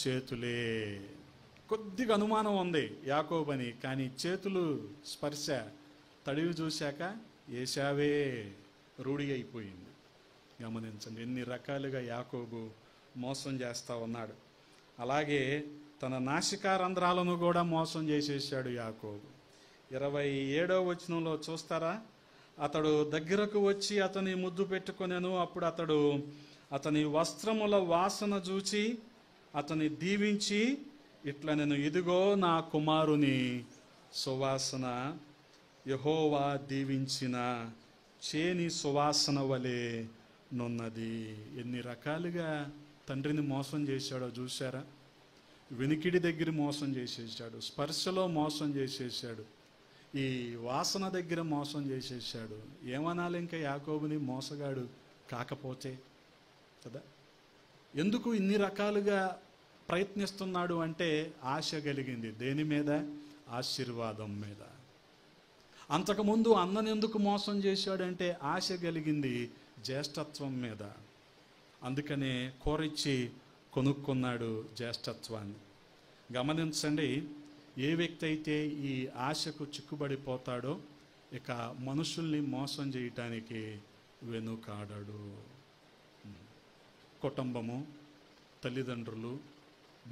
చేతులే. కొద్దిగా అనుమానం ఉంది యాకోబని, కానీ చేతులు స్పర్శ తడివి చూశాక ఏశావే రూఢి అయిపోయింది. గమనించండి, ఎన్ని రకాలుగా యాకోబు మోసం చేస్తూ ఉన్నాడు. అలాగే తన నాసికారంధ్రాలను కూడా మోసం చేసేసాడు యాకోబు. 27వ వచనంలో చూస్తారా, అతడు దగ్గరకు వచ్చి అతని ముద్దు పెట్టుకొనెను. అప్పుడు అతడు అతని వస్త్రముల వాసన చూచి అతని దీవించి ఇట్లా, నేను ఇదిగో నా కుమారుని సువాసన, యెహోవా దీవించిన చేని సువాసన వలె నున్నది. ఎన్ని రకాలుగా తండ్రిని మోసం చేశాడో చూశారా. వినికిడి దగ్గర మోసం చేసేసాడు, స్పర్శలో మోసం చేసేసాడు, ఈ వాసన దగ్గర మోసం చేసేసాడు. ఏమనాలి ఇంకా యాకోబుని మోసగాడు కాకపోతే కదా. ఎందుకు ఇన్ని రకాలుగా ప్రయత్నిస్తున్నాడు అంటే ఆశ కలిగింది. దేని మీద? ఆశీర్వాదం మీద. అంతకుముందు అన్నను ఎందుకు మోసం చేశాడంటే ఆశ కలిగింది జ్యేష్ఠత్వం మీద. అందుకనే కోరిచ్చి కొనుక్కున్నాడు జ్యేష్ఠత్వాన్ని. గమనించండి, ఏ వ్యక్తి అయితే ఈ ఆశకు చిక్కుబడిపోతాడో ఇక మనుషుల్ని మోసం చేయటానికి వెనుకాడడు. కుటుంబము, తల్లిదండ్రులు,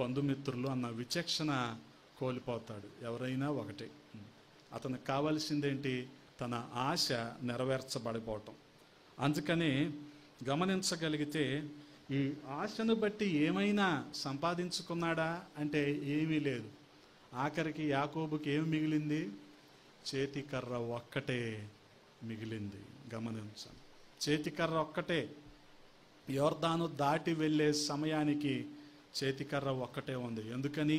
బంధుమిత్రులు అన్న విచక్షణ కోల్పోతాడు. ఎవరైనా ఒకటే, అతనికి కావాల్సిందేంటి? తన ఆశ నెరవేర్చబడిపోవటం. అందుకని గమనించగలిగితే ఈ ఆశను బట్టి ఏమైనా సంపాదించుకున్నాడా అంటే ఏమీ లేదు. ఆఖరికి యాకోబుకి ఏమి మిగిలింది? చేతికర్ర ఒక్కటే మిగిలింది. గమనించండి, చేతికర్ర ఒక్కటే. యోర్దాను దాటి వెళ్ళే సమయానికి చేతికర్ర ఒక్కటే ఉంది. ఎందుకని?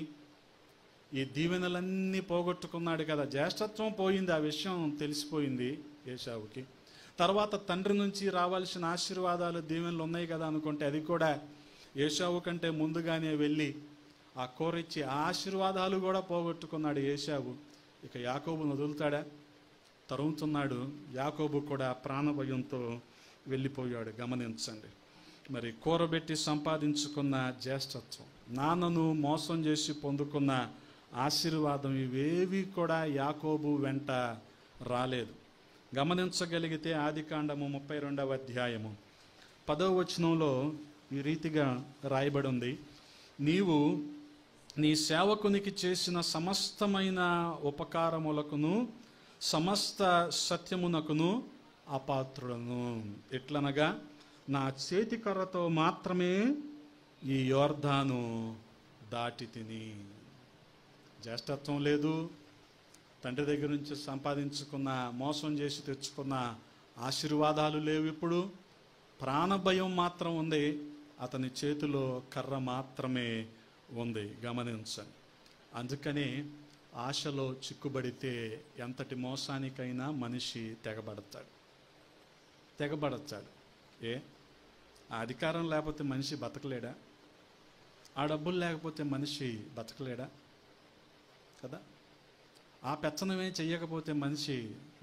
ఈ దీవెనలన్నీ పోగొట్టుకున్నాడు కదా. జ్యేష్ఠత్వం పోయింది, ఆ విషయం తెలిసిపోయింది ఏశావుకి. తర్వాత తండ్రి నుంచి రావాల్సిన ఆశీర్వాదాలు, దీవెనలు ఉన్నాయి కదా అనుకుంటే అది కూడా ఏశావు కంటే ముందుగానే వెళ్ళి ఆ కోరిచ్చి ఆ ఆశీర్వాదాలు కూడా పోగొట్టుకున్నాడు ఏశావు. ఇక యాకోబును వదులుతాడా? తరుముతున్నాడు. యాకోబు కూడా ప్రాణభయంతో వెళ్ళిపోయాడు. గమనించండి, మరి కూరబెట్టి సంపాదించుకున్న జ్యేష్ఠత్వం, నాన్నను మోసం చేసి పొందుకున్న ఆశీర్వాదం, ఇవేవి కూడా యాకోబు వెంట రాలేదు. గమనించగలిగితే ఆదికాండము 32వ అధ్యాయము 10వ వచనంలో ఈ రీతిగా రాయబడి ఉంది, నీవు నీ సేవకునికి చేసిన సమస్తమైన ఉపకారములకును సమస్త సత్యమునకును అపాత్రులను. ఎట్లనగా నా చేతికర్రతో మాత్రమే ఈ యోర్దాను దాటి తిని. జ్యేష్ఠత్వం లేదు, తండ్రి దగ్గర నుంచి సంపాదించుకున్న, మోసం చేసి తెచ్చుకున్న ఆశీర్వాదాలు లేవు. ఇప్పుడు ప్రాణభయం మాత్రం ఉంది, అతని చేతిలో కర్ర మాత్రమే ఉంది. గమనించండి, అందుకని ఆశలో చిక్కుబడితే ఎంతటి మోసానికైనా మనిషి తెగబడతాడు. ఆ అధికారం లేకపోతే మనిషి బతకలేడా? ఆ డబ్బులు లేకపోతే మనిషి బతకలేడా కదా? ఆ పెత్తనమే చెయ్యకపోతే మనిషి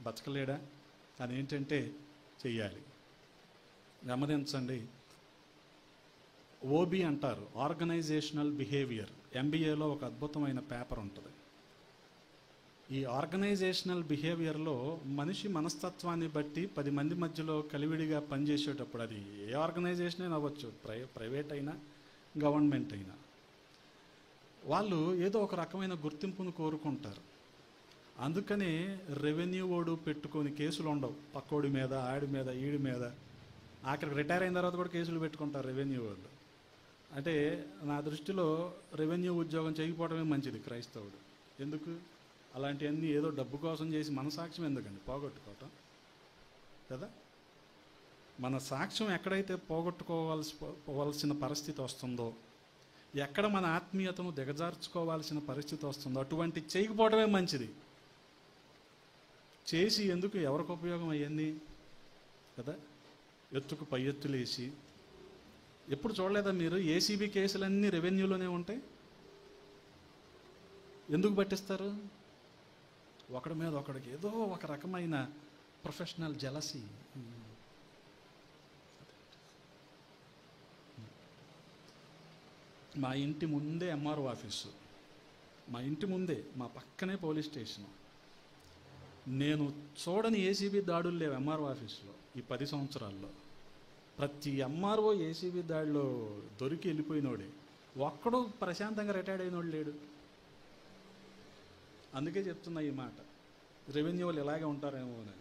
బతకలేడా? కానీ ఏంటంటే చెయ్యాలి. గమనించండి, ఓబీ అంటారు, ఆర్గనైజేషనల్ బిహేవియర్. ఎంబీఏలో ఒక అద్భుతమైన పేపర్ ఉంటుంది. ఈ ఆర్గనైజేషనల్ బిహేవియర్లో మనిషి మనస్తత్వాన్ని బట్టి 10 మంది మధ్యలో కలివిడిగా పనిచేసేటప్పుడు, అది ఏ ఆర్గనైజేషన్ అయినా అవ్వచ్చు, ప్రైవేట్ అయినా గవర్నమెంట్ అయినా, వాళ్ళు ఏదో ఒక రకమైన గుర్తింపును కోరుకుంటారు. అందుకనే రెవెన్యూ ఓడు పెట్టుకొని కేసులు ఉండవు, పక్కోడి మీద, ఆడి మీద, ఈడి మీద. ఆఖరికి రిటైర్ అయిన తర్వాత కూడా కేసులు పెట్టుకుంటారు రెవెన్యూ వాళ్ళు. అంటే నా దృష్టిలో రెవెన్యూ ఉద్యోగం చేయకపోవడమే మంచిది క్రైస్తవుడు. ఎందుకు? అలాంటివన్నీ ఏదో డబ్బు కోసం చేసి మన సాక్ష్యం ఎందుకండి పోగొట్టుకోవటం కదా? మన సాక్ష్యం ఎక్కడైతే పోగొట్టుకోవాల్సిన పరిస్థితి వస్తుందో, ఎక్కడ మన ఆత్మీయతను దిగజార్చుకోవాల్సిన పరిస్థితి వస్తుందో, అటువంటి చేయకపోవడమే మంచిది. చేసి ఎందుకు, ఎవరికి ఉపయోగం అయ్యింది కదా? ఎత్తుకు పై ఎత్తులేసి, ఎప్పుడు చూడలేదా మీరు? ఏసీబీ కేసులన్నీ రెవెన్యూలోనే ఉంటాయి. ఎందుకు పట్టిస్తారు? ఒకడి మీద ఒకడికి ఏదో ఒక రకమైన ప్రొఫెషనల్ జెలసీ. మా ఇంటి ముందే ఎంఆర్ఓ ఆఫీసు, మా ఇంటి ముందే, మా పక్కనే పోలీస్ స్టేషను. నేను చూడని ఏసీబీ దాడులు లేవు ఎంఆర్ఓ ఆఫీసులో ఈ 10 సంవత్సరాల్లో. ప్రతి ఎంఆర్ఓ ఏసీబీ దాడిలో దొరికి వెళ్ళిపోయినోడే, ఒక్కడు ప్రశాంతంగా రిటైర్డ్ అయినోడు లేడు. అందుకే చెప్తున్నా ఈ మాట, రెవెన్యూ వాళ్ళు ఇలాగే ఉంటారేమో అని.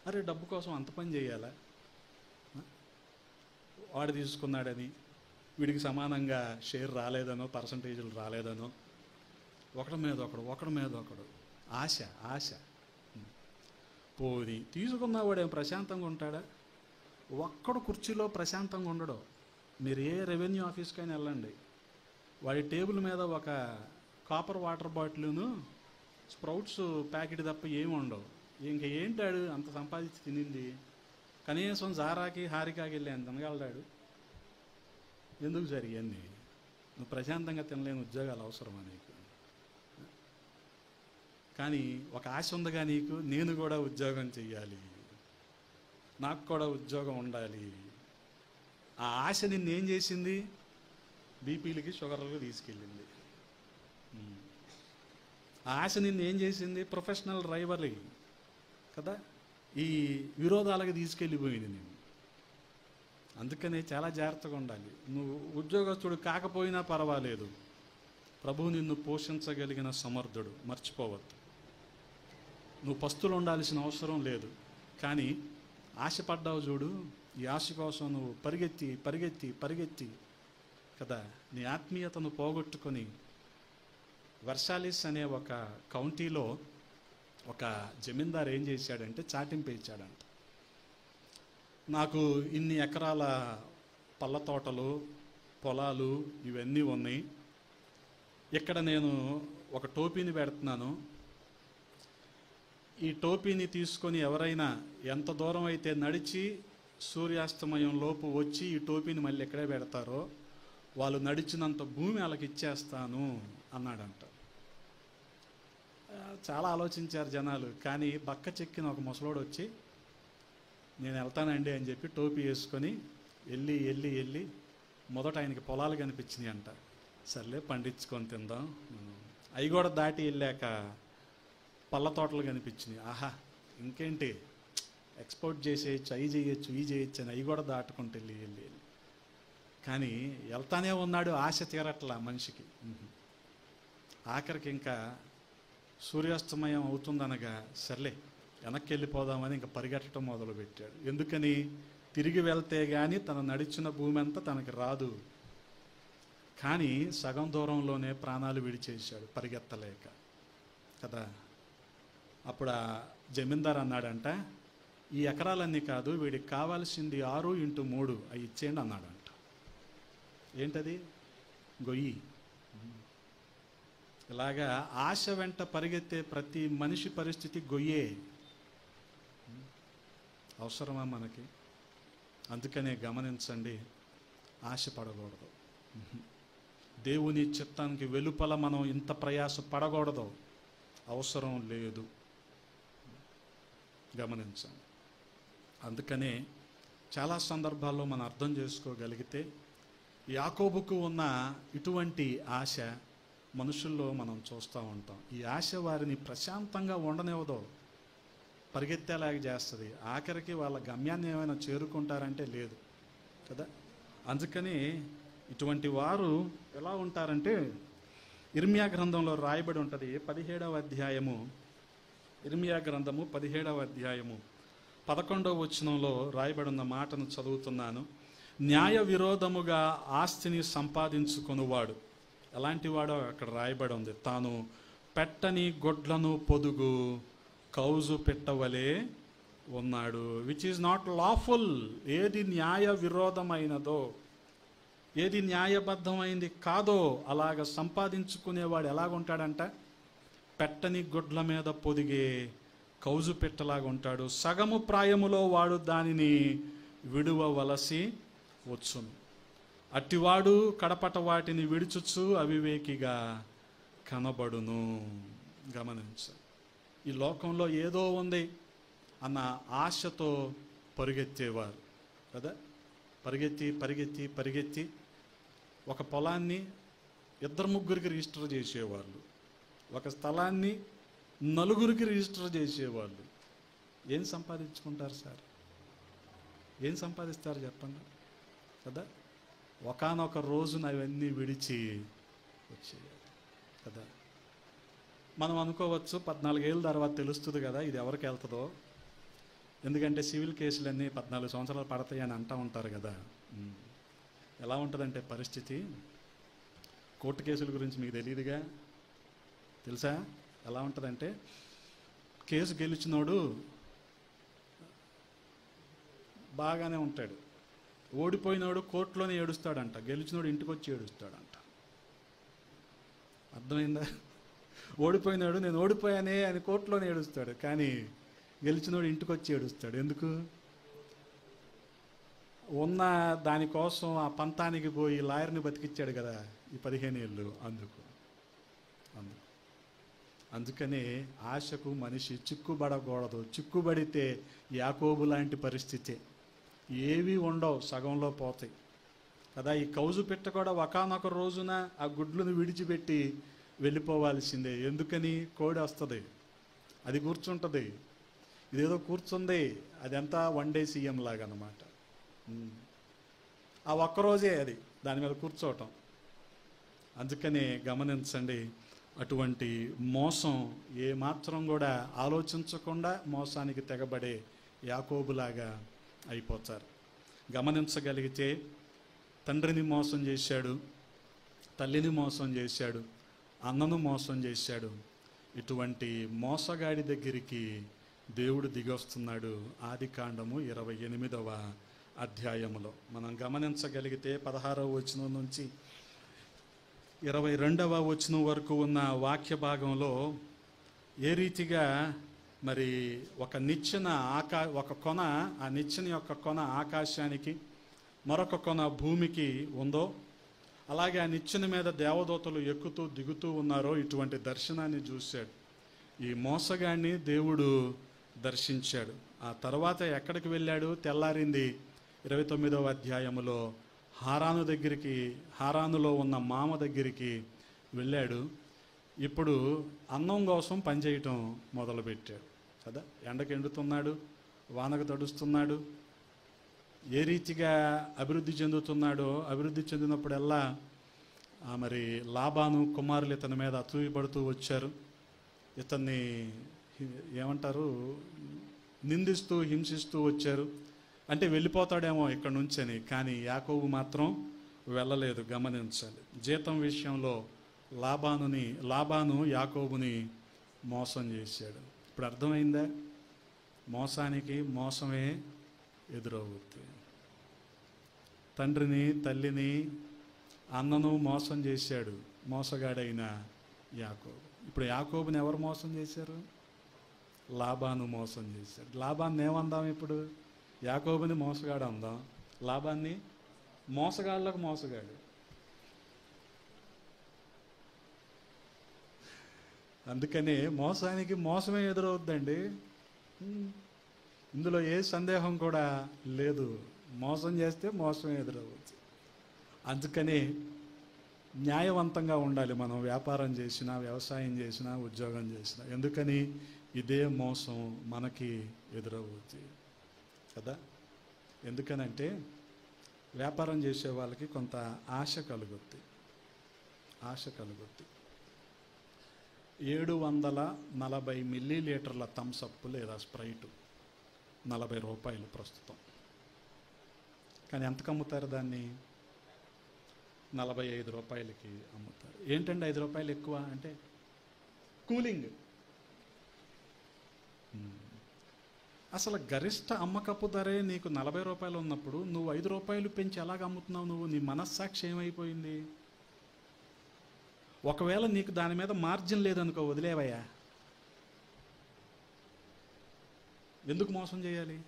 అరే డబ్బు కోసం అంత పని చేయాలా? వాడు తీసుకున్నాడని వీడికి సమానంగా షేర్ రాలేదనో, పర్సంటేజీలు రాలేదనో, ఒకడి మీద ఒకడు ఆశ. పోని తీసుకున్నవాడు ఏం ప్రశాంతంగా ఉంటాడా? ఒక్కడు కుర్చీలో ప్రశాంతంగా ఉండడు. మీరు ఏ రెవెన్యూ ఆఫీస్కైనా వెళ్ళండి, వాడి టేబుల్ మీద ఒక కాపర్ వాటర్ బాటిల్ను స్ప్రౌట్స్ ప్యాకెట్ తప్ప ఏమి ఉండవు. ఇంక ఏంటాడు అంత సంపాదించి తినింది? కనీసం జారాకి హారికాకి వెళ్ళి ఎంత తినగలడాడు? ఎందుకు జరిగింది? నువ్వు ప్రశాంతంగా తినలేని ఉద్యోగాలు అవసరమా నీకు? కానీ ఒక ఆశ ఉందిగా నీకు, నేను కూడా ఉద్యోగం చెయ్యాలి, నాకు కూడా ఉద్యోగం ఉండాలి. ఆ ఆశ నిన్నేం చేసింది? బీపీలకి, షుగర్లకు తీసుకెళ్ళింది. ఆ ఆశ నిన్నేం చేసింది? ప్రొఫెషనల్ రైవలీ కదా, ఈ విరోధాలకు తీసుకెళ్ళిపోయింది నేను. అందుకనే చాలా జాగ్రత్తగా ఉండాలి. నువ్వు ఉద్యోగస్తుడు కాకపోయినా పర్వాలేదు, ప్రభువు నిన్ను పోషించగలిగిన సమర్థుడు, మర్చిపోవద్దు. నువ్వు పస్తులు ఉండాల్సిన అవసరం లేదు, కానీ ఆశపడ్డావు చూడు, ఈ ఆశ కోసం నువ్వు పరిగెత్తి పరిగెత్తి పరిగెత్తి కదా నీ ఆత్మీయతను పోగొట్టుకొని, వర్షాలిస్ అనే ఒక కౌంటీలో ఒక జమీందారు ఏం చేశాడంటే చాటింపు ఇచ్చాడంట. నాకు ఇన్ని ఎకరాల పళ్ళ తోటలు, పొలాలు ఇవన్నీ ఉన్నాయి, ఇక్కడ నేను ఒక టోపీని పెడుతున్నాను, ఈ టోపీని తీసుకొని ఎవరైనా ఎంత దూరం అయితే నడిచి సూర్యాస్తమయం లోపు వచ్చి ఈ టోపీని మళ్ళీ ఎక్కడే పెడతారో వాళ్ళు నడిచినంత భూమి వాళ్ళకి ఇచ్చేస్తాను అన్నాడంట. చాలా ఆలోచించారు జనాలు. కానీ బక్క చెక్కిన ఒక ముసలోడు వచ్చి నేను వెళ్తానండి అని చెప్పి టోపీ వేసుకొని వెళ్ళి వెళ్ళి వెళ్ళి మొదట ఆయనకి పొలాలు కనిపించినాయి అంట. సర్లే పండించుకొని తిందాం. అవి కూడా దాటి వెళ్ళాక పళ్ళ తోటలు కనిపించినాయి. ఆహా ఇంకేంటి ఎక్స్పోర్ట్ చేసేయచ్చు, అవి చేయొచ్చు ఇవి చేయొచ్చు అని అవి కూడా దాటుకుంటూ వెళ్ళి వెళ్ళి వెళ్ళి కానీ వెళ్తానే ఉన్నాడు, ఆశ తీరట్లా మనిషికి. ఆఖరికి ఇంకా సూర్యాస్తమయం అవుతుందనగా సర్లే వెనక్కి వెళ్ళిపోదామని ఇంకా పరిగెట్టడం మొదలుపెట్టాడు. ఎందుకని? తిరిగి వెళ్తే కానీ తను నడిచిన భూమి అంతా తనకి రాదు. కానీ సగం దూరంలోనే ప్రాణాలు విడిచేశాడు పరిగెత్తలేక కదా. అప్పుడు ఆ జమీందారు అన్నాడంట, ఈ ఎకరాలన్నీ కాదు, వీడికి కావాల్సింది 6x3 అవి ఇచ్చేయండి అన్నాడంట. ఏంటది? గొయ్యి. ఇలాగా ఆశ వెంట పరిగెత్తే ప్రతి మనిషి పరిస్థితి గొయ్యే. అవసరమా మనకి? అందుకనే గమనించండి, ఆశపడకూడదు. దేవుని చిత్తానికి వెలుపల మనం ఇంత ప్రయాస పడకూడదు, అవసరం లేదు. గమనించండి. అందుకనే చాలా సందర్భాల్లో మనం అర్థం చేసుకోగలిగితే యాకోబుకు ఉన్న ఇటువంటి ఆశ మనుషుల్లో మనం చూస్తూ ఉంటాం. ఈ ఆశ వారిని ప్రశాంతంగా ఉండనివ్వదు, పరిగెత్తేలాగా చేస్తుంది. ఆఖరికి వాళ్ళ గమ్యాన్ని ఏమైనా చేరుకుంటారంటే లేదు కదా. అందుకని ఇటువంటి వారు ఎలా ఉంటారంటే, ఇర్మియా గ్రంథంలో రాయబడి ఉంటుంది 17వ అధ్యాయము, ఇర్మియా గ్రంథము 17వ అధ్యాయము 11వ వచనంలో రాయబడి ఉన్న మాటను చదువుతున్నాను. న్యాయ విరోధముగా ఆస్తిని సంపాదించుకొనువాడు ఎలాంటి వాడో అక్కడ రాయబడి ఉంది. తాను పెట్టని గొడ్లను పొదుగు కౌజు పెట్టవలే ఉన్నాడు. Which is not lawful. ఏది న్యాయ విరోధమైనదో, ఏది న్యాయబద్ధమైంది కాదో అలాగ సంపాదించుకునేవాడు ఎలాగుంటాడంట? పెట్టని గొడ్ల మీద పొదిగే కౌజు పెట్టలాగా ఉంటాడు. సగము ప్రాయములో వాడు దానిని విడువవలసి వచ్చును. అట్టివాడు కడపట వాటిని విడుచుచు అవివేకిగా కనబడును. గమనించు, ఈ లోకంలో ఏదో ఉంది అన్న ఆశతో పరిగెత్తేవారు కదా. పరిగెత్తి పరిగెత్తి పరిగెత్తి ఒక పొలాన్ని 2-3 రిజిస్టర్ చేసేవాళ్ళు, ఒక స్థలాన్ని 4 రిజిస్టర్ చేసేవాళ్ళు. ఏం సంపాదించుకుంటారు సార్? ఏం సంపాదిస్తారు చెప్పండి కదా. ఒకానొక రోజున అవన్నీ విడిచి వచ్చేయాలి కదా. మనం అనుకోవచ్చు 14 ఏళ్ళ తర్వాత తెలుస్తుంది కదా ఇది ఎవరికి వెళ్తుందో. ఎందుకంటే సివిల్ కేసులన్నీ 14 సంవత్సరాలు పడతాయి అని అంటూ ఉంటారు కదా. ఎలా ఉంటుందంటే పరిస్థితి, కోర్టు కేసుల గురించి మీకు తెలియదుగా, తెలుసా? ఎలా ఉంటుందంటే, కేసు గెలిచినోడు బాగానే ఉంటాడు, ఓడిపోయినోడు కోర్టులోనే ఏడుస్తాడంట, గెలిచినోడు ఇంటికి వచ్చి ఏడుస్తాడంట. అర్థమైందా? ఓడిపోయినాడు నేను ఓడిపోయానే అని కోర్టులోనే ఏడుస్తాడు, కానీ గెలిచినోడు ఇంటికి వచ్చి ఏడుస్తాడు. ఎందుకు? ఉన్న దానికోసం ఆ పంతానికి పోయి లాయర్ని బతికిచ్చాడు కదా ఈ 15 ఏళ్ళు. అందుకనే ఆశకు మనిషి చిక్కుబడకూడదు. చిక్కుబడితే యాకోబు లాంటి పరిస్థితి, ఏవి ఉండవు, సగంలో పోతాయి కదా. ఈ కౌజు పెట్ట కూడా ఒకానొక రోజున ఆ గుడ్లను విడిచిపెట్టి వెళ్ళిపోవాల్సిందే. ఎందుకని? కోడి వస్తుంది, అది కూర్చుంటుంది, ఇదేదో కూర్చుంది, అదంతా 1 డే సీఎం లాగా అన్నమాట. ఆ ఒక్కరోజే అది దాని మీద కూర్చోవటం. అందుకనే గమనించండి, అటువంటి మోసం ఏమాత్రం కూడా ఆలోచించకుండా మోసానికి తెగబడే యాకోబులాగా అయిపోతారు. గమనించగలిగితే తండ్రిని మోసం చేశాడు, తల్లిని మోసం చేశాడు, అన్నను మోసం చేశాడు. ఇటువంటి మోసగాడి దగ్గరికి దేవుడు దిగొస్తున్నాడు. ఆదికాండము 28వ అధ్యాయములో మనం గమనించగలిగితే 16వ వచనం నుంచి 22వ వచనం వరకు ఉన్న వాక్య భాగంలో ఏ రీతిగా మరి ఒక కొన, ఆ నిచ్చెన యొక్క కొన ఆకాశానికి, మరొక కొన భూమికి ఉందో, అలాగే ఆ నిచ్చెన మీద దేవదూతలు ఎక్కుతూ దిగుతూ ఉన్నారో ఇటువంటి దర్శనాన్ని చూశాడు. ఈ మోసగాడిని దేవుడు దర్శించాడు. ఆ తర్వాత ఎక్కడికి వెళ్ళాడు? తెల్లారింది 29వ అధ్యాయములో హారానులో ఉన్న మామ దగ్గరికి వెళ్ళాడు. ఇప్పుడు అన్నం కోసం పనిచేయటం మొదలుపెట్టాడు కదా. ఎండకు ఎండుతున్నాడు, వానకు తడుస్తున్నాడు. ఏ రీతిగా అభివృద్ధి చెందుతున్నాడో, అభివృద్ధి చెందినప్పుడల్లా మరి లాబాను కుమారులు ఇతని మీద అసూయపడుతూ వచ్చారు. ఇతన్ని ఏమంటారు, నిందిస్తూ హింసిస్తూ వచ్చారు. అంటే వెళ్ళిపోతాడేమో ఇక్కడ నుంచి అని. కానీ యాకోబు మాత్రం వెళ్ళలేదు. గమనించాలి, జీతం విషయంలో లాబాను యాకోబుని మోసం చేశాడు. ఇప్పుడు అర్థమైందా? మోసానికి మోసమే ఎదురవుతుంది. తండ్రిని, తల్లిని, అన్నను మోసం చేశాడు మోసగాడైన యాకోబు. ఇప్పుడు యాకోబుని ఎవరు మోసం చేశారు? లాబాను మోసం చేశాడు. లాబాన్ని ఏమందాం ఇప్పుడు? యాకోబుని మోసగాడు అందాం, లాబాన్ని మోసగాళ్ళకు మోసగాడు. అందుకని మోసానికి మోసమే ఎదురవుద్దండి. ఇందులో ఏ సందేహం కూడా లేదు. మోసం చేస్తే మోసమే ఎదురవచ్చు. అందుకని న్యాయవంతంగా ఉండాలి మనం వ్యాపారం చేసినా, వ్యవసాయం చేసినా, ఉద్యోగం చేసినా. ఎందుకని? ఇదే మోసం మనకి ఎదురవుతుంది కదా. ఎందుకనంటే వ్యాపారం చేసే వాళ్ళకి కొంత ఆశ కలుగుద్ది. 740 మిల్లీలీటర్ల థమ్సప్ లేదా స్ప్రైట్ 40 రూపాయలు ప్రస్తుతం. కానీ ఎంతకు అమ్ముతారు దాన్ని? 45 రూపాయలకి అమ్ముతారు. ఏంటండి 5 రూపాయలు ఎక్కువ అంటే? కూలింగ్. అసలు గరిష్ట అమ్మకపు ధరే నీకు 40 రూపాయలు ఉన్నప్పుడు నువ్వు 5 రూపాయలు పెంచి ఎలాగ అమ్ముతున్నావు? నీ మనస్సాక్షి ఏమైపోయింది? ఒకవేళ నీకు దాని మీద మార్జిన్ లేదనుకో, వదిలేవయ్యా. ఎందుకు మోసం చేయాలి?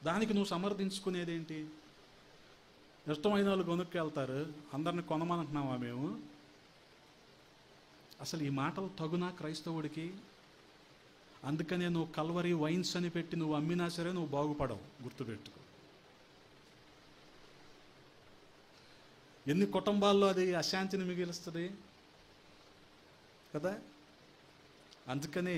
దానికి నువ్వు సమర్థించుకునేదేంటి? ఇష్టమైన వాళ్ళు కొనుక్కు వెళ్తారు, అందరిని కొనమనుకుంటున్నావా మేము? అసలు ఈ మాటలు తగునా క్రైస్తవుడికి? అందుకనే నువ్వు కల్వరీ వైన్స్ అని పెట్టి నువ్వు అమ్మినా సరే నువ్వు బాగుపడవు, గుర్తుపెట్టుకో. ఎన్ని కుటుంబాల్లో అది అశాంతిని మిగిలిస్తుంది కదా. అందుకని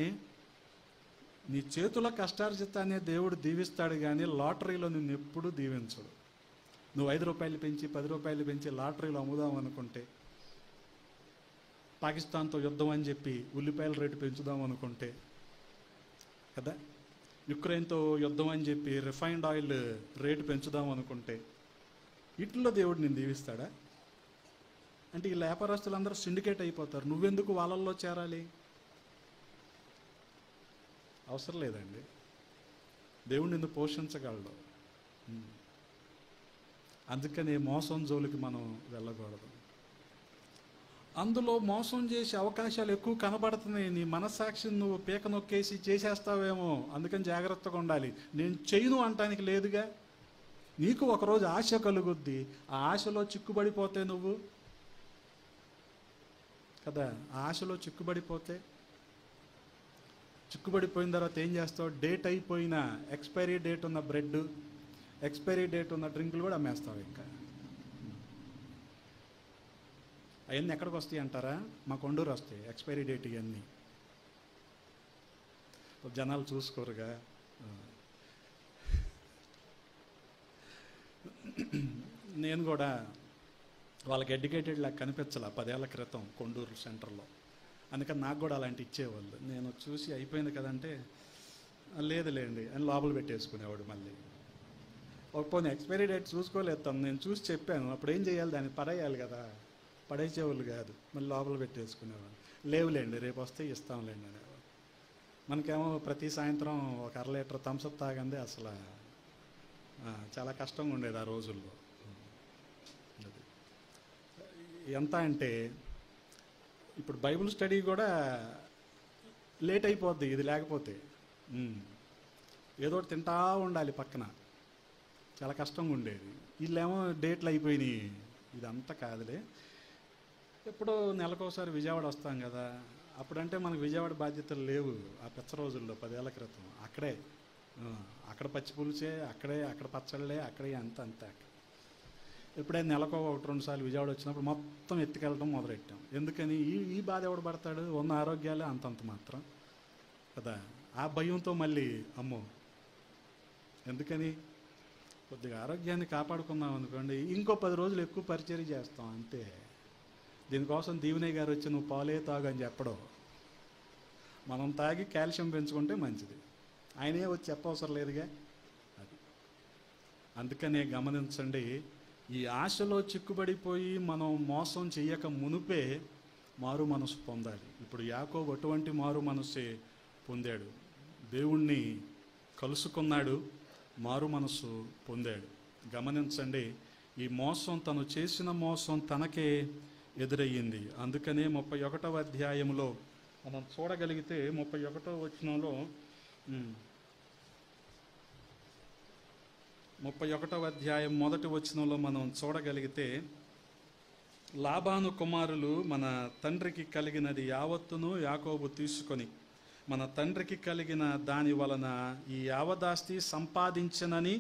నీ చేతుల కష్టార్జితాన్ని దేవుడు దీవిస్తాడు, కానీ లాటరీలో నిన్ను ఎప్పుడూ దీవించడు. నువ్వు 5 రూపాయలు పెంచి 10 రూపాయలు పెంచి లాటరీలో అమ్ముదాం అనుకుంటే, పాకిస్తాన్తో యుద్ధం అని చెప్పి ఉల్లిపాయల రేటు పెంచుదాం అనుకుంటే కదా, యుక్రెయిన్తో యుద్ధం అని చెప్పి రిఫైన్డ్ ఆయిల్ రేటు పెంచుదాం అనుకుంటే, వీటిల్లో దేవుడు నేను దీవిస్తాడా? అంటే ఈ వ్యాపారస్తులందరూ సిండికేట్ అయిపోతారు. నువ్వెందుకు వాళ్ళల్లో చేరాలి? అవసరం లేదండి. దేవుడు నిన్ను పోషించగలడు. అందుకని మోసం జోలికి మనం వెళ్ళకూడదు. అందులో మోసం చేసే అవకాశాలు ఎక్కువ కనబడుతున్నాయి. నీ మనస్సాక్షిని నువ్వు పీక నొక్కేసి చేసేస్తావేమో. అందుకని జాగ్రత్తగా ఉండాలి. నేను చేయను అంటానికి లేదుగా. నీకు ఒకరోజు ఆశ కలుగుద్ది. ఆ ఆశలో చిక్కుబడిపోతే నువ్వు కదా, ఆ ఆశలో చిక్కుబడిపోయిన తర్వాత ఏం చేస్తావు? డేట్ అయిపోయిన, ఎక్స్పైరీ డేట్ ఉన్న బ్రెడ్, ఎక్స్పైరీ డేట్ ఉన్న డ్రింకులు కూడా అమ్మేస్తావు. ఇంకా అవన్నీ ఎక్కడికి వస్తాయి అంటారా? మా కొండూరు వస్తాయి ఎక్స్పైరీ డేట్. ఇవన్నీ జనాలు చూసుకోరుగా. నేను కూడా వాళ్ళకి ఎడ్యుకేటెడ్ లాగా కనిపించాల 10 ఏళ్ల క్రితం కొండూరు సెంటర్లో. అందుకని నాకు కూడా అలాంటి ఇచ్చేవాళ్ళు. నేను చూసి అయిపోయింది కదంటే లేదులేండి అని లోపల పెట్టేసుకునేవాడు. మళ్ళీ ఒక పోనీ ఎక్స్పైరీ డేట్ చూసుకోలేదు తను, నేను చూసి చెప్పాను. అప్పుడు ఏం చేయాలి, దాన్ని పడేయాలి కదా, పడేసేవాళ్ళు కాదు, మళ్ళీ లోపల పెట్టేసుకునేవాళ్ళు. లేవులేండి రేపు వస్తే ఇస్తాంలేండి అనేవాళ్ళు. మనకేమో ప్రతి సాయంత్రం ఒక 1/2 లీటర్ థమ్సప్ తాగందే అసలు చాలా కష్టంగా ఉండేది ఆ రోజుల్లో. అది ఎంత అంటే ఇప్పుడు బైబిల్ స్టడీ కూడా లేట్ అయిపోద్ది ఇది లేకపోతే. ఏదో ఒకటి తింటా ఉండాలి పక్కన, చాలా కష్టంగా ఉండేది. వీళ్ళేమో డేట్లు అయిపోయినాయి. ఇదంతా కాదులే, ఎప్పుడో నెలకోసారి విజయవాడ వస్తాం కదా, అప్పుడంటే మనకు విజయవాడ బాధ్యతలు లేవు. ఆ పెచ్చ రోజుల్లో 10 ఏళ్ల క్రితం అక్కడే, అక్కడ పచ్చి పులుసే, అక్కడ పచ్చళ్ళే, అక్కడే అంతే. ఎప్పుడైనా నెలకు 1-2 సార్లు విజయవాడ వచ్చినప్పుడు మొత్తం ఎత్తుకెళ్ళడం మొదలెట్టాం. ఎందుకని, ఈ బాధ ఎవడు పడతాడు, ఉన్న ఆరోగ్యాలే అంతంత మాత్రం కదా. ఆ భయంతో మళ్ళీ అమ్మో, ఎందుకని కొద్దిగా ఆరోగ్యాన్ని కాపాడుకుందాం అనుకోండి, ఇంకో 10 రోజులు ఎక్కువ పరిచర్య చేస్తాం అంతే. దీనికోసం దీవెనయ్య గారు వచ్చి నువ్వు పాలే తాగు అని చెప్పడం, మనం తాగి కాల్షియం పెంచుకుంటే మంచిది. ఆయనే వచ్చి చెప్పవసరం లేదుగా. అది అందుకనే గమనించండి, ఈ ఆశలో చిక్కుబడిపోయి మనం మోసం చెయ్యక మునుపే మారు మనసు పొందాలి. ఇప్పుడు యాకోబు అటువంటి మారు మనసే పొందాడు, దేవుణ్ణి కలుసుకున్నాడు, మారు మనసు పొందాడు. గమనించండి, ఈ మోసం, తను చేసిన మోసం తనకే ఎదురయ్యింది. అందుకనే 31వ అధ్యాయంలో మనం చూడగలిగితే 31వ వచనంలో 31వ అధ్యాయం 1వ వచనంలో మనం చూడగలిగితే, లాబాను కుమారులు మన తండ్రికి కలిగినది యావత్తును యాకోబు తీసుకొని మన తండ్రికి కలిగిన దాని వలన ఈ యావదాస్తి సంపాదించనని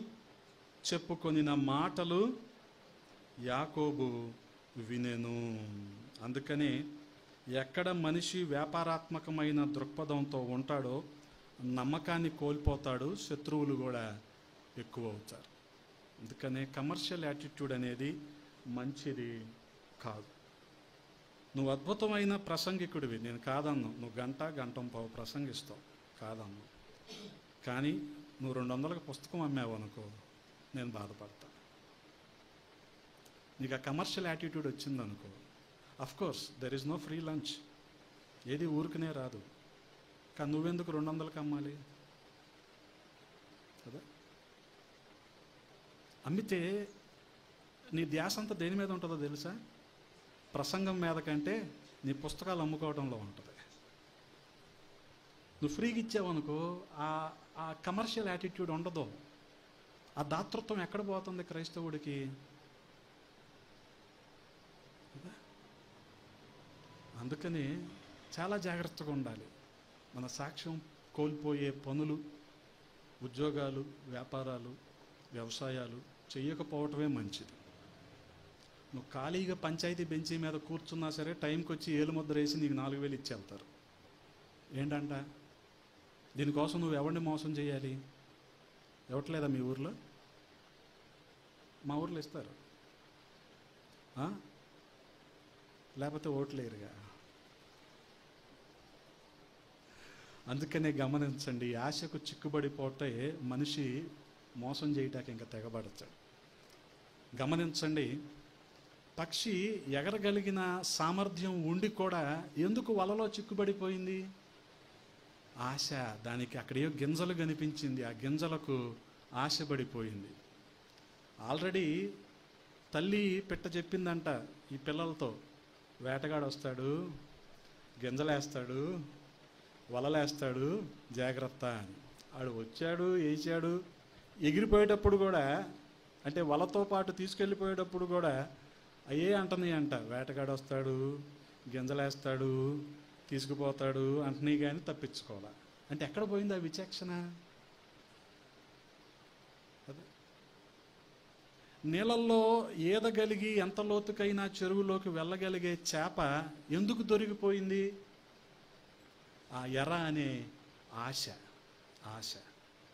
చెప్పుకొనిన మాటలు యాకోబు వినెను. అందుకనే ఎక్కడ మనిషి వ్యాపారాత్మకమైన దృక్పథంతో ఉంటాడో నమ్మకాన్ని కోల్పోతాడు, శత్రువులు కూడా ఎక్కువ అవుతారు. అందుకనే కమర్షియల్ యాటిట్యూడ్ అనేది మంచిది కాదు. నువ్వు అద్భుతమైన ప్రసంగికుడివి, నేను కాదన్ను, నువ్వు గంటంపావు ప్రసంగిస్తావు కాదన్ను. కానీ నువ్వు 200కి పుస్తకం అమ్మావు అనుకో, నేను బాధపడతా. నీకు ఆ కమర్షియల్ యాటిట్యూడ్ వచ్చిందనుకో, of course there is no free lunch, ఏది ఊరికనే రాదు. కానీ నువ్వెందుకు 200కి అమ్మాలి కదా. అమ్మితే నీ ధ్యాస అంతా దేని మీద ఉంటుందో తెలుసా, ప్రసంగం మీద కంటే నీ పుస్తకాలు అమ్ముకోవడంలో ఉంటుంది. నువ్వు ఫ్రీగా ఇచ్చావనుకో, ఆ కమర్షియల్ యాటిట్యూడ్ ఉండదు. ఆ దాతృత్వం ఎక్కడ పోతుంది క్రైస్తవుడికి? అందుకని చాలా జాగ్రత్తగా ఉండాలి. మన సాక్ష్యం కోల్పోయే పనులు, ఉద్యోగాలు, వ్యాపారాలు, వ్యవసాయాలు చెయ్యకపోవటమే మంచిది. నువ్వు ఖాళీగా పంచాయతీ బెంచీ మీద కూర్చున్నా సరే టైంకి వచ్చి ఏలుముద్ర వేసి నీకు 4,000 ఇచ్చి వెళ్తారు. ఏంటంట, దీనికోసం నువ్వు ఎవరిని మోసం చేయాలి? ఇవ్వట్లేదా మీ ఊర్లో? మా ఊర్లో ఇస్తారు, లేకపోతే ఓట్లేరుగా. అందుకనే గమనించండి, ఆశకు చిక్కుబడిపోతే మనిషి మోసం చేయటానికి ఇంకా తెగబడతాడు. గమనించండి, పక్షి ఎగరగలిగిన సామర్థ్యం ఉండి కూడా ఎందుకు వలలో చిక్కుబడిపోయింది? ఆశ. దానికి అక్కడేయో గింజలు కనిపించింది, ఆ గింజలకు ఆశపడిపోయింది. ఆల్రెడీ తల్లి పిట్ట చెప్పిందంట ఈ పిల్లలతో, వేటగాడు వస్తాడు, గింజలేస్తాడు, వలలేస్తాడు, జాగ్రత్త అని. ఆడు వచ్చాడు, వేసాడు, ఎగిరిపోయేటప్పుడు కూడా, అంటే వలతో పాటు తీసుకెళ్ళిపోయేటప్పుడు కూడా అయ్యే అంటని అంట, వేటగాడు వస్తాడు, గింజలేస్తాడు, తీసుకుపోతాడు అంటనీ, కానీ తప్పించుకోవాలా. అంటే ఎక్కడ పోయింది ఆ విచక్షణ? అదే నీళ్ళల్లో ఈదగలిగి ఎంత లోతుకైనా చెరువులోకి వెళ్ళగలిగే చేప ఎందుకు దొరికిపోయింది? ఆ ఎర అనే ఆశ.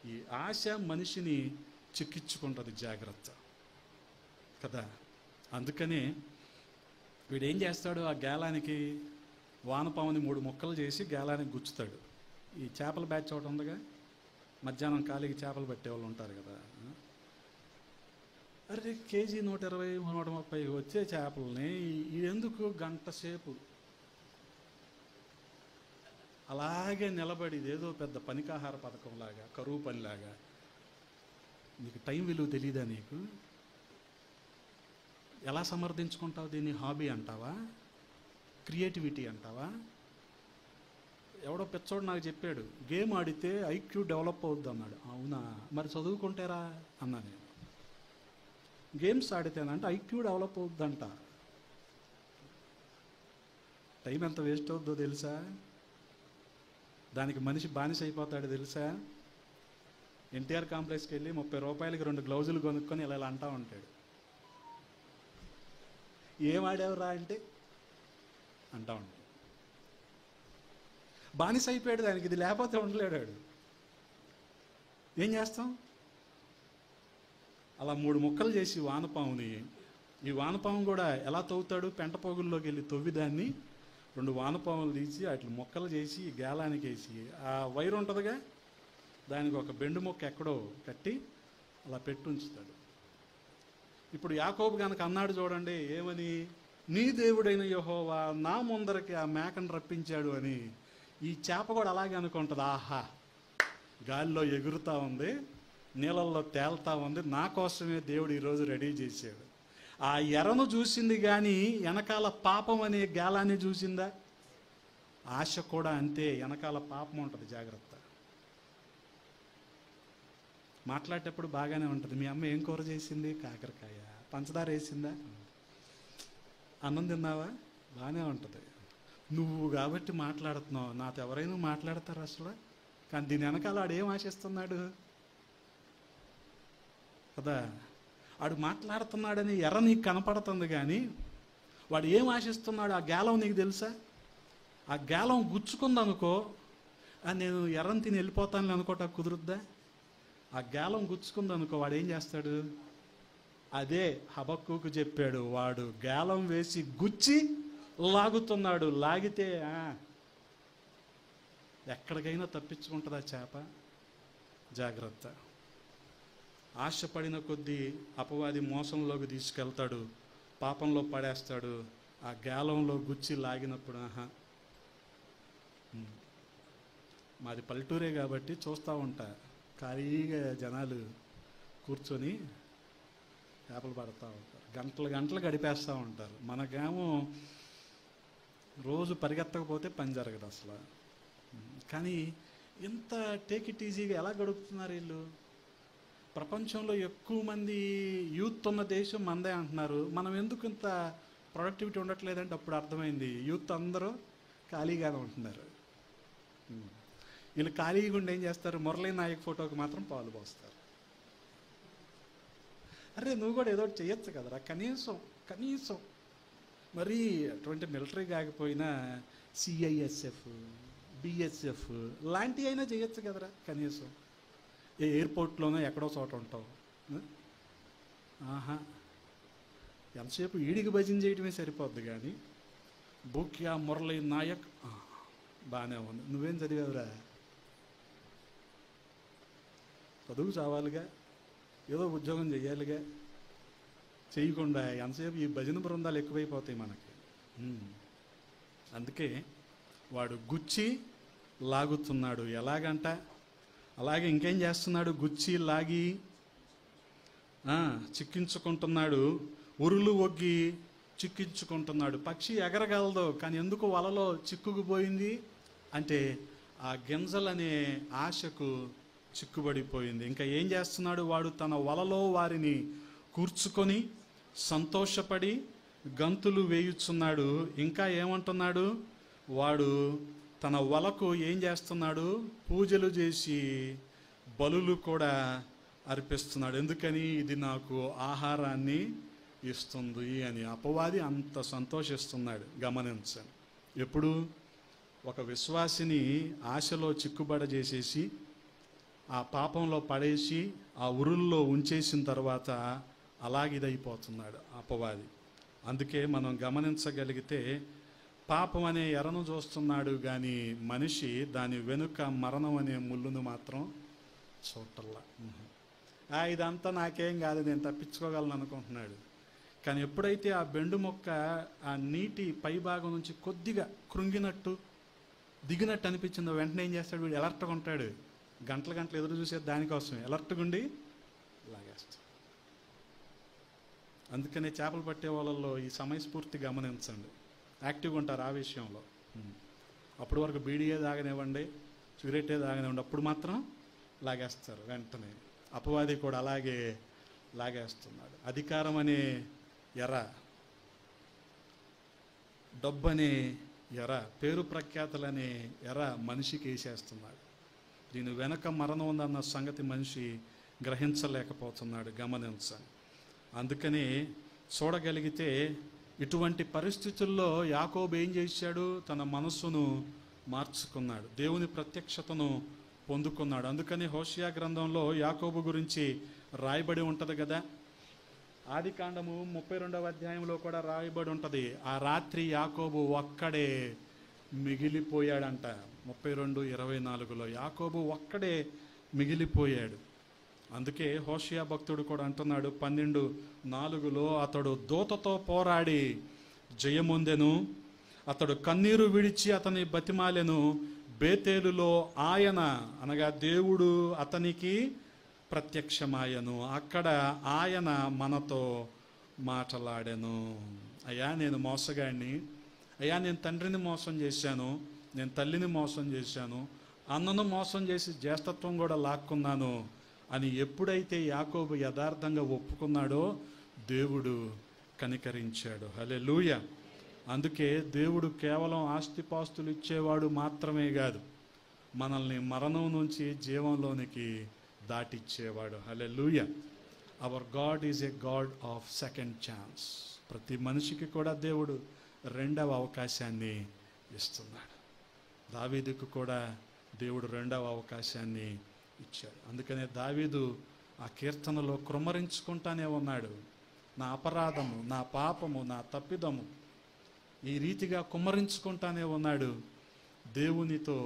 ఈ ఆశ మనిషిని చిక్కించుకుంటుంది, జాగ్రత్త కదా. అందుకనే వీడేం చేస్తాడు, ఆ గేలానికి వానపాముని 3 ముక్కలు చేసి గేలానికి గుచ్చుతాడు. ఈ చేపల బ్యాచ్ ఒకటి ఉందిగా, మధ్యాహ్నం ఖాళీకి చేపలు పట్టేవాళ్ళు ఉంటారు కదా. అరే కేజీ 120, 130 వచ్చే చేపలని ఎందుకు గంట సేపు అలాగే నిలబడి ఏదో పెద్ద పనికాహార పథకంలాగా, కరువు పనిలాగా? నీకు టైం విలువ తెలీదా? నీకు ఎలా సమర్థించుకుంటావు దీన్ని? హాబీ అంటావా? క్రియేటివిటీ అంటావా? ఎవడో పిచ్చోడు నాకు చెప్పాడు, గేమ్ ఆడితే ఐక్యూ డెవలప్ అవుద్ది అన్నాడు. అవునా, మరి చదువుకుంటారా అన్నా నేను. గేమ్స్ ఆడితేనంటే ఐక్యూ డెవలప్ అవుద్దంట. టైం ఎంత వేస్ట్ అవుద్దో తెలుసా? దానికి మనిషి బానిస అయిపోతాడు తెలుసా? ఎన్టీఆర్ కాంప్లెక్స్కి వెళ్ళి 30 రూపాయలకి 2 గ్లౌజులు కొనుక్కొని ఇలా అంటా ఉంటాడు. ఏం ఆడావురా అంటే అంటా ఉంటాడు. బానిస అయిపోయాడు దానికి. ఇది లేకపోతే ఉండలేడాడు. ఏం చేస్తాం? అలా 3 ముక్కలు చేసి వానపాముని, ఈ వానపాము కూడా ఎలా తవ్వుతాడు? పెంట పోగుల్లోకి వెళ్ళి తవ్వి దాన్ని 2 వానపాములు తీసి వాటిని మొక్కలు చేసి గేలానికి వేసి, ఆ వైర్ ఉంటుందిగా దానికి ఒక బెండు మొక్క ఎక్కడో కట్టి అలా పెట్టి ఉంచుతాడు. ఇప్పుడు యాకోబు కనుక అన్నాడు చూడండి, ఏమని? నీ దేవుడైన యెహోవా నా ముందరకి ఆ మేకను రప్పించాడు అని. ఈ చేప కూడా అలాగే అనుకుంటుంది, ఆహా గాలిలో ఎగురుతూ ఉంది, నీళ్ళల్లో తేలుతూ ఉంది, నా కోసమే దేవుడు ఈరోజు రెడీ చేశాడు. ఆ ఎరను చూసింది కానీ వెనకాల పాపం అనే గేలాన్ని చూసిందా? ఆశ కూడా అంతే, వెనకాల పాపం ఉంటుంది. జాగ్రత్త. మాట్లాడేటప్పుడు బాగానే ఉంటుంది. మీ అమ్మ ఏం కూర చేసింది? కాకరకాయ. పంచదార వేసిందా? అన్నం తిన్నావా? బాగానే ఉంటుంది. నువ్వు కాబట్టి మాట్లాడుతున్నావు. నాతో ఎవరైనా మాట్లాడతారు అసలు? కానీ దీని వెనకాల ఆడు ఏం ఆశిస్తున్నాడు కదా? ఆడు మాట్లాడుతున్నాడని ఎర్ర నీకు కనపడుతుంది కానీ వాడు ఏం ఆశిస్తున్నాడు? ఆ గేలం నీకు తెలుసా? ఆ గేలం గుచ్చుకుందనుకో, నేను ఎర్రని తిని వెళ్ళిపోతాను అనుకోట కుదురుద్దా? ఆ గేలం గుచ్చుకుందనుకో వాడు ఏం చేస్తాడు? అదే హబక్కూకు చెప్పాడు, వాడు గేలం వేసి గుచ్చి లాగుతున్నాడు. లాగితే ఎక్కడికైనా తప్పించుకుంటుందా చేప? జాగ్రత్త. ఆశపడిన కొద్దీ అపవాది మోసంలోకి తీసుకెళ్తాడు, పాపంలో పడేస్తాడు. ఆ గేలంలో గుచ్చి లాగినప్పుడు మాది పల్లెటూరే కాబట్టి చూస్తూ ఉంటా, ఖాళీగా జనాలు కూర్చొని చేపలు పడుతూ ఉంటారు, గంటలు గంటలు గడిపేస్తూ ఉంటారు. మనకేమో రోజు పరిగెత్తకపోతే పని జరగదు అసలు. కానీ ఇంత టేక్ ఇట్ ఈజీగా ఎలా గడుపుతున్నారు వీళ్ళు? ప్రపంచంలో ఎక్కువ మంది యూత్ ఉన్న దేశం మనదే అంటున్నారు. మనం ఎందుకు ఇంత ప్రొడక్టివిటీ ఉండట్లేదంటే అప్పుడు అర్థమైంది, యూత్ అందరూ ఖాళీగానే ఉంటున్నారు. వీళ్ళు ఖాళీగా ఉండి ఏం చేస్తారు? మురళీ నాయక్ ఫోటోకి మాత్రం పాలు పోస్తారు. అరే నువ్వు కూడా ఏదో చేయొచ్చు కదరా, కనీసం మరి అటువంటి మిలిటరీ కాకపోయినా సిఐఎస్ఎఫ్, బిఎస్ఎఫ్ లాంటివి అయినా చేయొచ్చు కదరా కనీసం. ఏ ఎయిర్పోర్ట్లోనో ఎక్కడో చోట ఉంటావు. ఎంతసేపు ఈడికి భజన చేయడమే సరిపోద్ది కానీ బూక్యా మురళీ నాయక్ బాగానే ఉంది. నువ్వేం చదివావురా? చదువు చావాలిగా, ఏదో ఉద్యోగం చెయ్యాలిగా. చేయకుండా ఎంతసేపు ఈ భజన బృందాలు ఎక్కువైపోతాయి మనకి. అందుకే వాడు గుచ్చి లాగుతున్నాడు. ఎలాగంట? అలాగే ఇంకేం చేస్తున్నాడు? గుచ్చి లాగి చిక్కించుకుంటున్నాడు. ఉరులు ఒగ్గి చిక్కించుకుంటున్నాడు. పక్షి ఎగరగలదు కానీ ఎందుకు వలలో చిక్కుకుపోయింది అంటే ఆ గింజలనే ఆశకు చిక్కుబడిపోయింది. ఇంకా ఏం చేస్తున్నాడు వాడు? తన వలలో వారిని కూర్చుకొని సంతోషపడి గంతులు వేయుచున్నాడు. ఇంకా ఏమంటున్నాడు వాడు? తన వలకు ఏం చేస్తున్నాడు? పూజలు చేసి బలులు కూడా అర్పిస్తున్నాడు. ఎందుకని? ఇది నాకు ఆహారాన్ని ఇస్తుంది అని. అపవాది అంత సంతోషిస్తున్నాడు. గమనించండి. ఎప్పుడు ఒక విశ్వాసిని ఆశలో చిక్కుబడజేసేసి ఆ పాపంలో పడేసి ఆ ఉరుల్లో ఉంచేసిన తర్వాత అలాగిదైపోతున్నాడు అపవాది. అందుకే మనం గమనించగలిగితే పాపం అనే ఎరను చూస్తున్నాడు కానీ మనిషి దాని వెనుక మరణం అనే ముళ్ళును మాత్రం చూటల్లా. ఇదంతా నాకేం కాదు, నేను తప్పించుకోగలను అనుకుంటున్నాడు. కానీ ఎప్పుడైతే ఆ బెండు మొక్క ఆ నీటి పై భాగం నుంచి కొద్దిగా కృంగినట్టు దిగినట్టు అనిపించిందో వెంటనే ఏం చేస్తాడు, వీడు ఎలర్ట్గా ఉంటాడు. గంటలు గంటలు ఎదురు చూసేది దానికోసం, ఎలర్ట్గా ఉండి లాగేస్తాడు. అందుకనే చేపలు పట్టే వాళ్ళల్లో ఈ సమయస్ఫూర్తి గమనించండి, యాక్టివ్గా ఉంటారు ఆ విషయంలో. అప్పటి వరకు బీడీయే తాగనివ్వండి, సిగరెట్టే తాగనివ్వండి, అప్పుడు మాత్రం లాగేస్తారు వెంటనే. అపవాది కూడా అలాగే లాగేస్తున్నాడు. అధికారం అనే ఎర, డబ్బు అనే ఎర, పేరు ప్రఖ్యాతలనే ఎర మనిషికి వేసేస్తున్నాడు. దీని వెనక మరణం ఉందన్న సంగతి మనిషి గ్రహించలేకపోతున్నాడు. గమనించండి. అందుకని చూడగలిగితే ఇటువంటి పరిస్థితుల్లో యాకోబు ఏం చేశాడు, తన మనస్సును మార్చుకున్నాడు, దేవుని ప్రత్యక్షతను పొందుకున్నాడు. అందుకని హోషేయ గ్రంథంలో యాకోబు గురించి రాయబడి ఉంటుంది కదా. ఆదికాండము 32వ అధ్యాయంలో కూడా రాయబడి ఉంటుంది. ఆ రాత్రి యాకోబు ఒక్కడే మిగిలిపోయాడంట. 32:24లో యాకోబు ఒక్కడే మిగిలిపోయాడు. అందుకే హోషేయ భక్తుడు కూడా అంటున్నాడు 12:4లో, అతడు దూతతో పోరాడి జయముందెను, అతడు కన్నీరు విడిచి అతని బతిమాలెను, బేతేలులో ఆయన అనగా దేవుడు అతనికి ప్రత్యక్షమాయను, అక్కడ ఆయన మనతో మాట్లాడెను. అయ్యా నేను మోసగాడిని, అయ్యా నేను తండ్రిని మోసం చేశాను, నేను తల్లిని మోసం చేశాను, అన్నను మోసం చేసి జ్యేష్ఠత్వం కూడా లాక్కున్నాను అని ఎప్పుడైతే యాకోబు యథార్థంగా ఒప్పుకున్నాడో దేవుడు కనికరించాడు. హల్లెలూయా. అందుకే దేవుడు కేవలం ఆస్తిపాస్తులు ఇచ్చేవాడు మాత్రమే కాదు, మనల్ని మరణం నుంచి జీవంలోనికి దాటిచ్చేవాడు. Hallelujah. Our God is a God of second chance. ప్రతి మనిషికి కూడా దేవుడు రెండవ అవకాశాన్ని ఇస్తున్నాడు. దావీదుకు కూడా దేవుడు రెండవ అవకాశాన్ని ఇచ్చాడు. అందుకనే దావీదు ఆ కీర్తనలో కృమ్మరించుకుంటానే ఉన్నాడు, నా అపరాధము, నా పాపము, నా తప్పిదము, ఈ రీతిగా కుమ్మరించుకుంటానే ఉన్నాడు. దేవునితో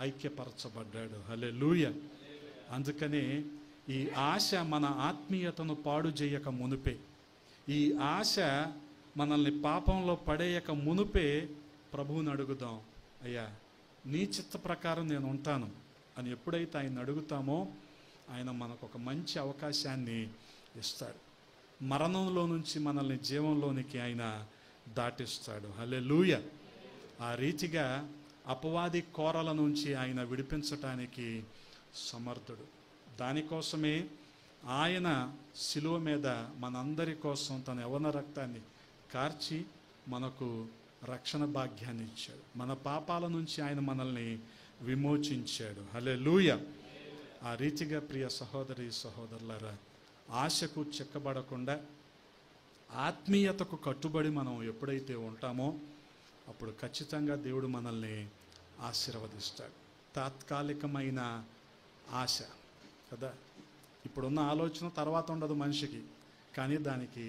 ఐక్యపరచబడ్డాడు. హల్లెలూయా. అందుకనే ఈ ఆశ మన ఆత్మీయతను పాడు చేయక మునుపే, ఈ ఆశ మనల్ని పాపంలో పడేయక మునుపే ప్రభువుని అడుగుదాం, అయ్యా నీ చిత్త ప్రకారం నేను ఉంటాను అని. ఎప్పుడైతే ఆయన అడుగుతామో ఆయన మనకు ఒక మంచి అవకాశాన్ని ఇస్తాడు. మరణంలో నుంచి మనల్ని జీవంలోనికి ఆయన దాటిస్తాడు. హల్లెలూయా. ఆ రీతిగా అపవాది కోరల నుంచి ఆయన విడిపించటానికి సమర్థుడు. దానికోసమే ఆయన శిలువ మీద మనందరి కోసం తన యవ్వన రక్తాన్ని కార్చి మనకు రక్షణ భాగ్యాన్ని ఇచ్చాడు. మన పాపాల నుంచి ఆయన మనల్ని విమోచించాడు. హల్లెలూయా. ఆ రీతిగా ప్రియ సహోదరి సహోదరులారా, ఆశకు చెక్కబడకుండా ఆత్మీయతకు కట్టుబడి మనం ఎప్పుడైతే ఉంటామో అప్పుడు ఖచ్చితంగా దేవుడు మనల్ని ఆశీర్వదిస్తాడు. తాత్కాలికమైన ఆశ కదా, ఇప్పుడున్న ఆలోచన తర్వాత ఉండదు మనిషికి, కానీ దానికి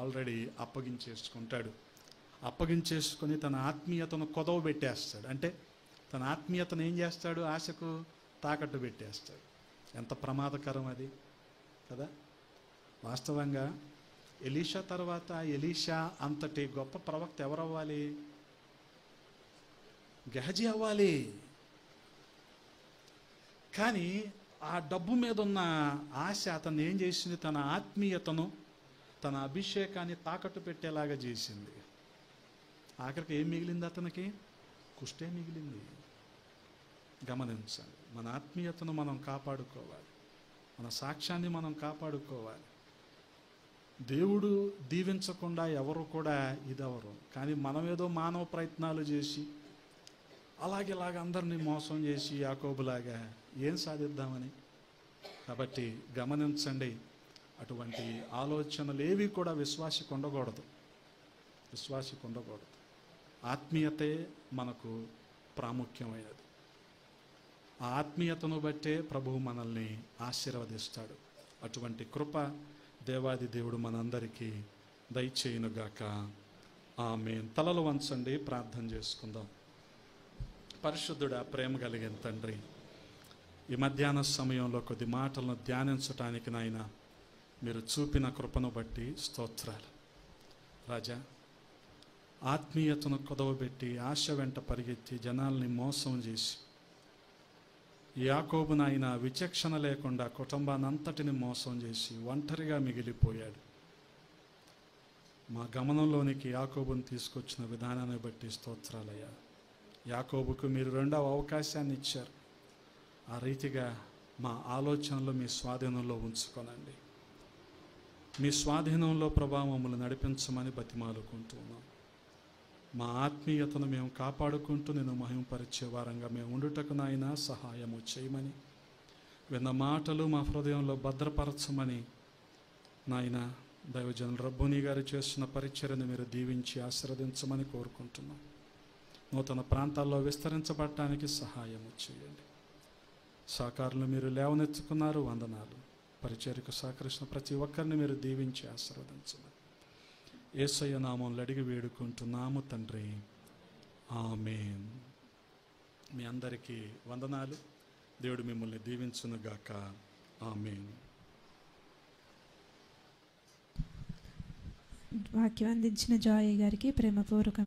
ఆల్రెడీ అప్పగించేసుకుంటాడు. అప్పగించేసుకొని తన ఆత్మీయతను కొదవ పెట్టేస్తాడు. అంటే తన ఆత్మీయతను ఏం చేస్తాడు, ఆశకు తాకట్టు పెట్టేస్తాడు. ఎంత ప్రమాదకరం అది కదా. వాస్తవంగా ఎలీషా తర్వాత ఎలీషా అంతటి గొప్ప ప్రవక్త ఎవరవ్వాలి, గెహజీ అవ్వాలి. కానీ ఆ డబ్బు మీద ఉన్న ఆశ అతను ఏం చేసింది, తన ఆత్మీయతను, తన అభిషేకాన్ని తాకట్టు పెట్టేలాగా చేసింది. ఆఖరికి ఏం మిగిలింది అతనికి, కుష్టే మిగిలింది. గమనించండి, మన ఆత్మీయతను మనం కాపాడుకోవాలి, మన సాక్ష్యాన్ని మనం కాపాడుకోవాలి. దేవుడు దీవించకుండా ఎవరు కూడా ఇదవరు. కానీ మనమేదో మానవ ప్రయత్నాలు చేసి అలాగేలాగా అందరినీ మోసం చేసి యాకోబులాగా ఏం సాధిద్దామని. కాబట్టి గమనించండి, అటువంటి ఆలోచనలు ఏవి కూడా విశ్వాసికి ఉండకూడదు. విశ్వాసికి ఉండకూడదు. ఆత్మీయతే మనకు ప్రాముఖ్యమైనది. ఆ ఆత్మీయతను బట్టే ప్రభువు మనల్ని ఆశీర్వదిస్తాడు. అటువంటి కృప దేవాది దేవుడు మనందరికీ దయచేయునుగాక. ఆమేన్. తలలు వంచండి, ప్రార్థన చేసుకుందాం. పరిశుద్ధుడా, ప్రేమ కలిగిన తండ్రి, ఈ మధ్యాహ్న సమయంలో కొద్ది మాటలను ధ్యానించటానికి నాయన మీరు చూపిన కృపను బట్టి స్తోత్రాలు. రాజా, ఆత్మీయతను కుదవబెట్టి ఆశ వెంట పరిగెత్తి జనాల్ని మోసం చేసి యాకోబు నాయన విచక్షణ లేకుండా కుటుంబానంతటిని మోసం చేసి ఒంటరిగా మిగిలిపోయాడు. మా గమనంలోనికి యాకోబుని తీసుకొచ్చిన విధానాన్ని బట్టి స్తోత్రాలయ్యా. యాకోబుకు మీరు రెండవ అవకాశాన్ని ఇచ్చారు. ఆ రీతిగా మా ఆలోచనలు మీ స్వాధీనంలో ఉంచుకోనండి. మీ స్వాధీనంలో ప్రభావములు నడిపించమని బతిమాలుకుంటున్నాం. మా ఆత్మీయతను మేము కాపాడుకుంటూ నేను మహిమపరిచే వారంగా మేము ఉండుటకు నాయన సహాయము చేయమని, విన్న మాటలు మా హృదయంలో భద్రపరచమని నాయన దైవజనులు రబ్బుని గారు చేస్తున్న పరిచర్యను మీరు దీవించి ఆశీర్వదించమని కోరుకుంటున్నాం. నూతన ప్రాంతాల్లో విస్తరించబడటానికి సహాయము చేయండి. సహకారులు మీరు లేవనెత్తుకున్నారు, వందనాలు. పరిచర్యకు సహకరిస్తున్న ప్రతి ఒక్కరిని మీరు దీవించి ఆశీర్వదించమని యేసయ్య నామములో అడిగి వేడుకుంటున్నాము తండ్రి, ఆమేన్. మీ అందరికీ వందనాలు. దేవుడు మిమ్మల్ని దీవించునుగాక. ఆమేన్. వాక్యం అందించిన జాయ్ గారికి ప్రేమపూర్వక